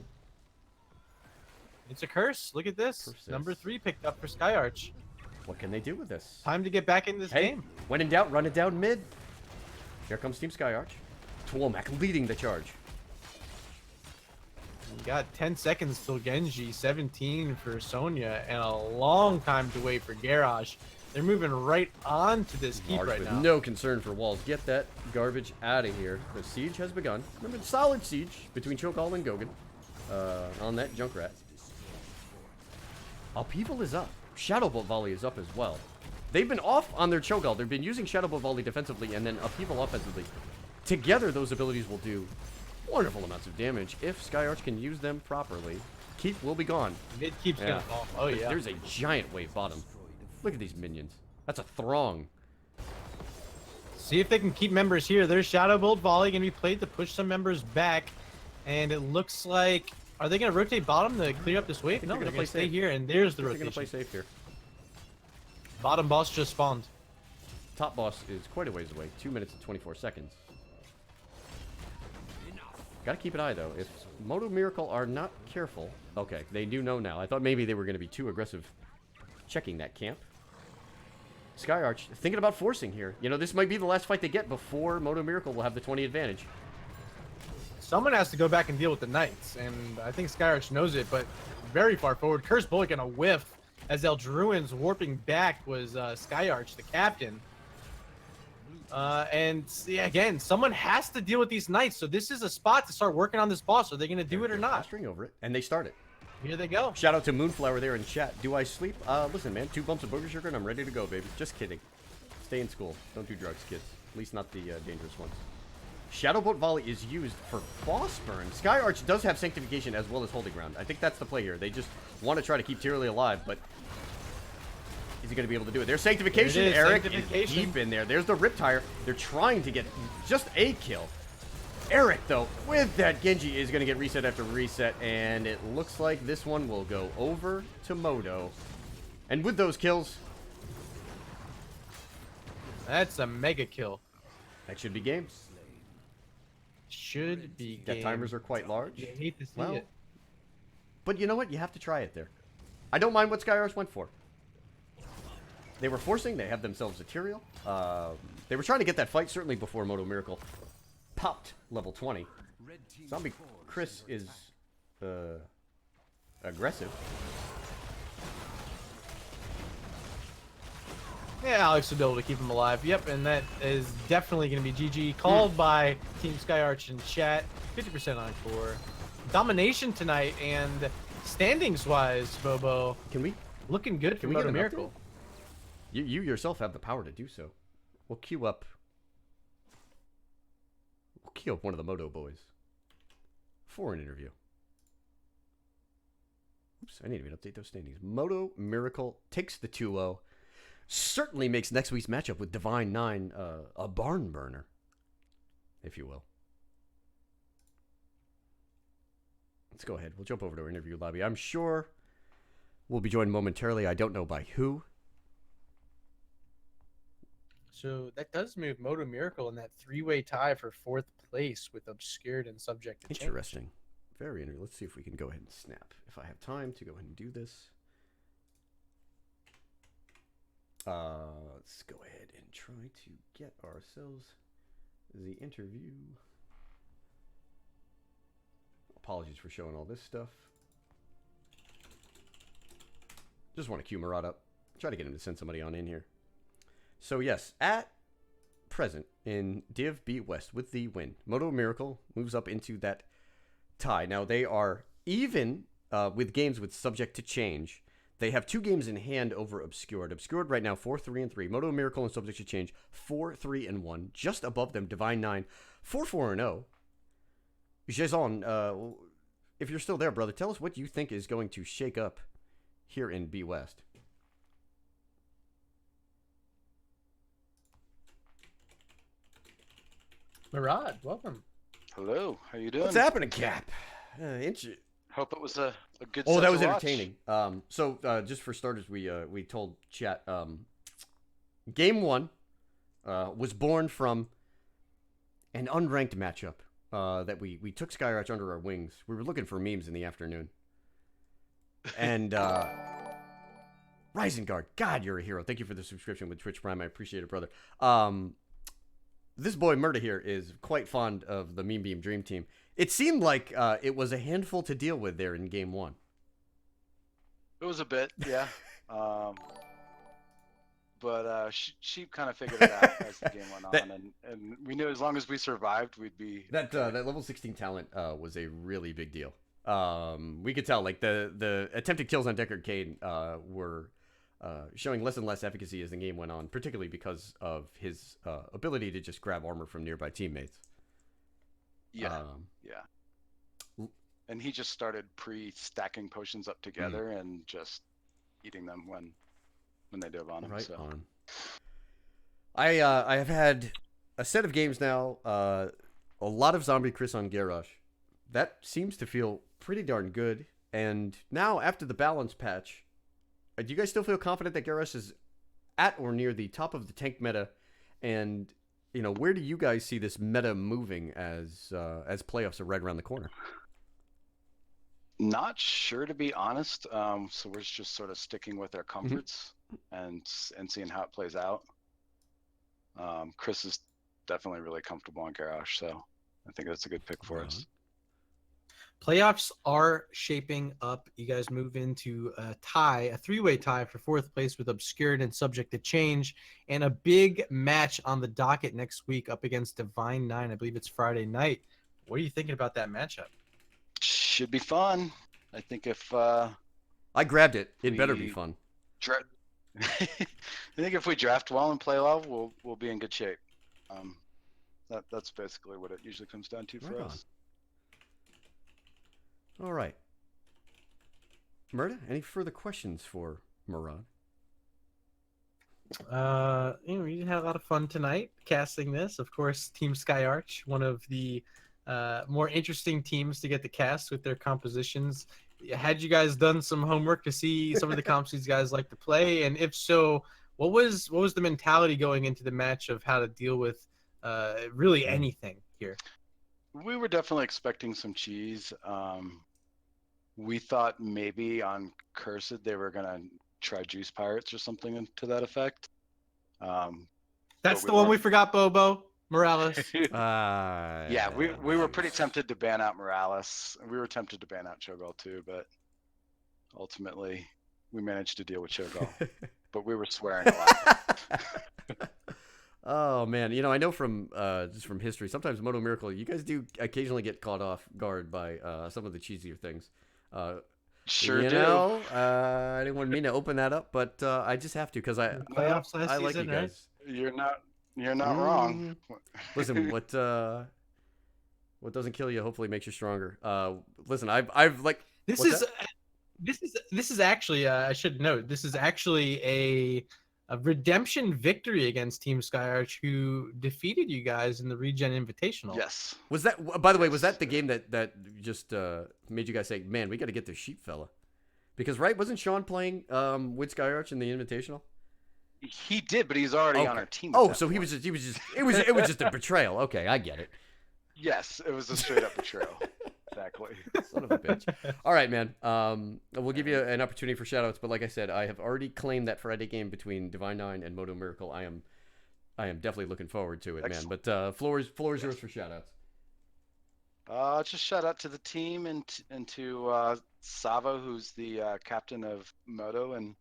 It's a curse. Look at this. Persist. Number 3 picked up for Skyarch. What can they do with this? Time to get back in this game. When in doubt, run it down mid. Here comes Team Skyarch. Twilmac leading the charge. We got 10 seconds till Genji, 17 for Sonya, and a long time to wait for Garrosh. They're moving right on to this keep March right with now. no concern for walls. Get that garbage out of here. The siege has begun. Remember, solid siege between Cho'Gall and Gogan. on that Junkrat. Upheaval is up. Shadowbolt Volley is up as well. They've been off on their Cho'Gall. They've been using Shadowbolt Volley defensively and then Upheaval offensively. Together, those abilities will do wonderful amounts of damage if Skyarch can use them properly. Keep will be gone. Mid keeps gonna fall. Oh yeah. There's a giant wave bottom. Look at these minions. That's a throng. See if they can keep members here. There's Shadowbolt Volley gonna be played to push some members back, and it looks like, are they gonna rotate bottom to clear up this wave? No, they're gonna stay here, and there's the rotation. They're gonna play safe here. Bottom boss just spawned. Top boss is quite a ways away. 2 minutes and 24 seconds. Gotta keep an eye, though. If Modo Miracle are not careful... Okay, they do know now. I thought maybe they were going to be too aggressive checking that camp. Skyarch, thinking about forcing here. You know, this might be the last fight they get before Modo Miracle will have the 20 advantage. Someone has to go back and deal with the Knights, and I think Skyarch knows it, but very far forward. Curse Bullet gonna whiff as Eldruin's warping back was Skyarch, the captain. And yeah, again, someone has to deal with these Knights, so this is a spot to start working on this boss. Are they going to do it or not? String over it, and they start it. Here they go. Shout out to Moonflower there in chat. Do I sleep? Listen, man, 2 bumps of booger sugar and I'm ready to go, baby. Just kidding. Stay in school. Don't do drugs, kids. At least not the dangerous ones. Shadowbolt Volley is used for boss burn. Skyarch does have Sanctification as well as Holy Ground. I think that's the play here. They just want to try to keep Tyrrelly alive, but is he going to be able to do it? There's Sanctification. Eric is deep in there. There's the Riptire. They're trying to get just a kill. Eric, though, with that Genji, is going to get reset after reset, and it looks like this one will go over to Modo. And with those kills... That's a mega kill. That should be game. Should be game. Death timers are quite large. You hate to see it. But you know what? You have to try it there. I don't mind what Skyarch went for. They were forcing. They have themselves Ethereal. They were trying to get that fight, certainly before Modo Miracle popped level 20. Zombie Chris is aggressive. Yeah, Alex will be able to keep him alive. Yep, and that is definitely going to be GG. Called by Team Skyarch in chat. 50% encore. Domination tonight, and standings-wise, Bobo, Can we? looking good for Modo Miracle. You yourself have the power to do so. We'll queue up one of the Modo boys for an interview. Oops, I need to even update those standings. Modo Miracle takes the 2-0. Certainly makes next week's matchup with Divine 9 a barn burner, if you will. Let's go ahead. We'll jump over to our interview lobby. I'm sure we'll be joined momentarily. I don't know by who. So that does move Modo Miracle in that 3-way tie for 4th place with Obscured and Subject to Change. Interesting. Very interesting. Let's see if we can go ahead and snap. If I have time to go ahead and do this. Let's go ahead and try to get ourselves the interview. Apologies for showing all this stuff. Just want to queue Murad up. Try to get him to send somebody on in here. So yes, at present in Div B West with the win, Modo Miracle moves up into that tie. Now they are even with games with Subject to Change. They have 2 games in hand over Obscured. Obscured right now 4-3-3. Modo Miracle and Subject to Change 4-3-1. Just above them, Divine 9 4-4-0. Jason, if you're still there, brother, tell us what you think is going to shake up here in B West. Murad, welcome. Hello, how you doing? What's happening, Cap? Hope it was a good. Oh, set that to was watch. entertaining. So just for starters, we told chat. Game 1 was born from an unranked matchup that we took Skyarch under our wings. We were looking for memes in the afternoon, and Rising Guard, God, you're a hero. Thank you for the subscription with Twitch Prime. I appreciate it, brother. This boy Murda here is quite fond of the Meme Beam Dream Team. It seemed like it was a handful to deal with there in Game 1. It was a bit, yeah. But she kind of figured it out as the game went on, and we knew as long as we survived, we'd be that level 16 talent was a really big deal. We could tell like the attempted kills on Deckard Cain were showing less and less efficacy as the game went on, particularly because of his ability to just grab armor from nearby teammates. Yeah, yeah. And he just started pre-stacking potions up together and just eating them when they dove on him. Right so. on. I have had a set of games now. A lot of Zombie Chris on Garrosh. That seems to feel pretty darn good. And now after the balance patch, do you guys still feel confident that Garrosh is at or near the top of the tank meta? And where do you guys see this meta moving as playoffs are right around the corner? Not sure, to be honest. So we're just sort of sticking with our comforts and seeing how it plays out. Chris is definitely really comfortable on Garrosh, so I think that's a good pick for us. Playoffs are shaping up. You guys move into a tie, a three-way tie for fourth place with Obscured and Subject to Change, and a big match on the docket next week up against Divine 9. I believe it's Friday night. What are you thinking about that matchup? Should be fun. I think if I grabbed it. It better be fun. I think if we draft well and play well, we'll be in good shape. That's basically what it usually comes down to for us. All right. Murda, any further questions for Murad? We had a lot of fun tonight casting this. Of course, Team Skyarch, one of the more interesting teams to get to cast with their compositions. Had you guys done some homework to see some of the comps these guys like to play? And if so, what was the mentality going into the match of how to deal with really anything here? We were definitely expecting some cheese. We thought maybe on Cursed they were gonna try Juice Pirates or something to that effect. That's the one we forgot, Bobo Morales. Yeah, we were pretty tempted to ban out Morales. We were tempted to ban out Cho'Gall too, but ultimately we managed to deal with Cho'Gall. But we were swearing a lot. Oh man, I know from just from history, sometimes Modo Miracle, you guys do occasionally get caught off guard by some of the cheesier things. Sure do. I didn't want me to open that up, but I just have to because I like you guys. Right? You're not wrong. Listen, what doesn't kill you hopefully makes you stronger. Listen, I've like this is actually I should note, this is actually a redemption victory against Team Skyarch, who defeated you guys in the Regen Invitational. Yes. Was that, by the way, was that the game that just made you guys say, man, we got to get this sheep fella? Because, right, wasn't Sean playing with Skyarch in the Invitational? He did, but he's already on our team. Oh, so he was just it was just a betrayal. Okay, I get it. Yes, it was a straight up betrayal. Exactly. Son of a bitch. All right, man. We'll give you an opportunity for shoutouts, but like I said, I have already claimed that Friday game between Divine 9 and Modo Miracle. I am definitely looking forward to it, Excellent. man. But floor is yours for shoutouts. Just shout out to the team and to Savo, who's the captain of Modo and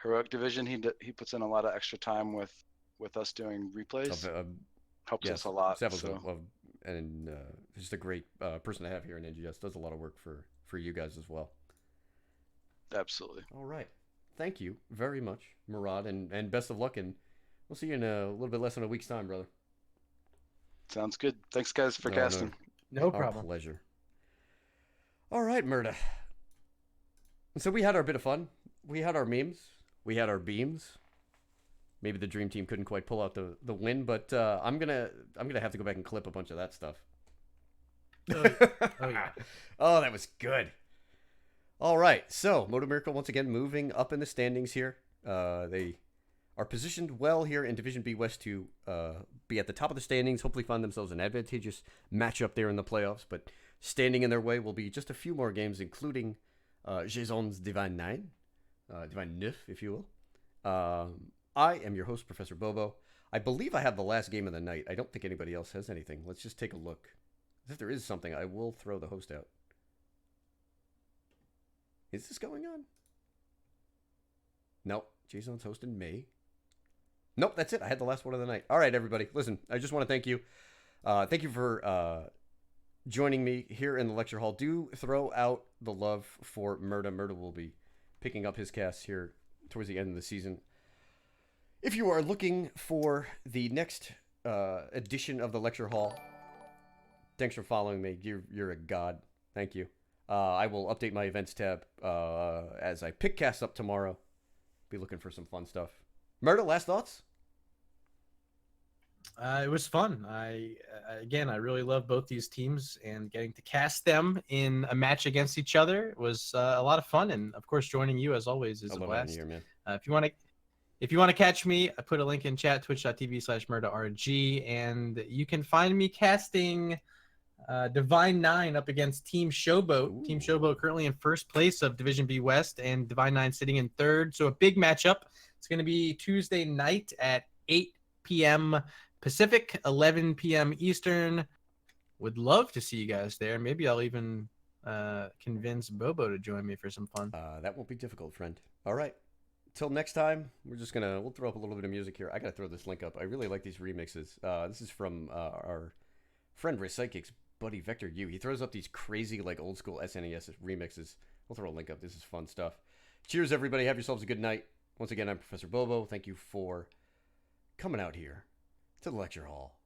Heroic Division. He puts in a lot of extra time with us doing replays. Helps us a lot. Savo's and just a great person to have here in NGS. Does a lot of work for you guys as well. Absolutely. All right. Thank you very much, Murad, and best of luck, and we'll see you in a little bit less than a week's time, brother. Sounds good. Thanks, guys, for casting. No problem. Our pleasure. All right, Murda. So we had our bit of fun. We had our memes. We had our beams. Maybe the dream team couldn't quite pull out the win, but I'm gonna have to go back and clip a bunch of that stuff. Oh yeah. Oh, that was good. All right, so Modo Miracle once again moving up in the standings here. They are positioned well here in Division B West to be at the top of the standings. Hopefully, find themselves an advantageous matchup there in the playoffs. But standing in their way will be just a few more games, including Jason's Divine 9, Divine 9, if you will. I am your host, Professor Bobo. I believe I have the last game of the night. I don't think anybody else has anything. Let's just take a look. If there is something, I will throw the host out. Is this going on? Nope. Jason's hosting me. Nope, that's it. I had the last one of the night. All right, everybody. Listen, I just want to thank you. Thank you for joining me here in the lecture hall. Do throw out the love for Murda. Murda will be picking up his cast here towards the end of the season. If you are looking for the next edition of the lecture hall, thanks for following me. You're a god. Thank you. I will update my events tab as I pick casts up tomorrow. Be looking for some fun stuff. Murda, last thoughts? It was fun. Again, I really love both these teams, and getting to cast them in a match against each other was a lot of fun. And of course, joining you as always is I a love having blast. you here, man. If you want to catch me, I put a link in chat, twitch.tv/MurdaRG, and you can find me casting Divine 9 up against Team Showboat. Ooh. Team Showboat currently in first place of Division B West, and Divine 9 sitting in third. So a big matchup. It's going to be Tuesday night at 8 p.m. Pacific, 11 p.m. Eastern. Would love to see you guys there. Maybe I'll even convince Bobo to join me for some fun. That won't be difficult, friend. All right. Till next time, we'll throw up a little bit of music here. I gotta throw this link up. I really like these remixes. This is from our friend Psychic's buddy Vector U. He throws up these crazy like old school SNES remixes. We'll throw a link up. This is fun stuff. Cheers, everybody. Have yourselves a good night. Once again, I'm Professor Bobo. Thank you for coming out here to the lecture hall.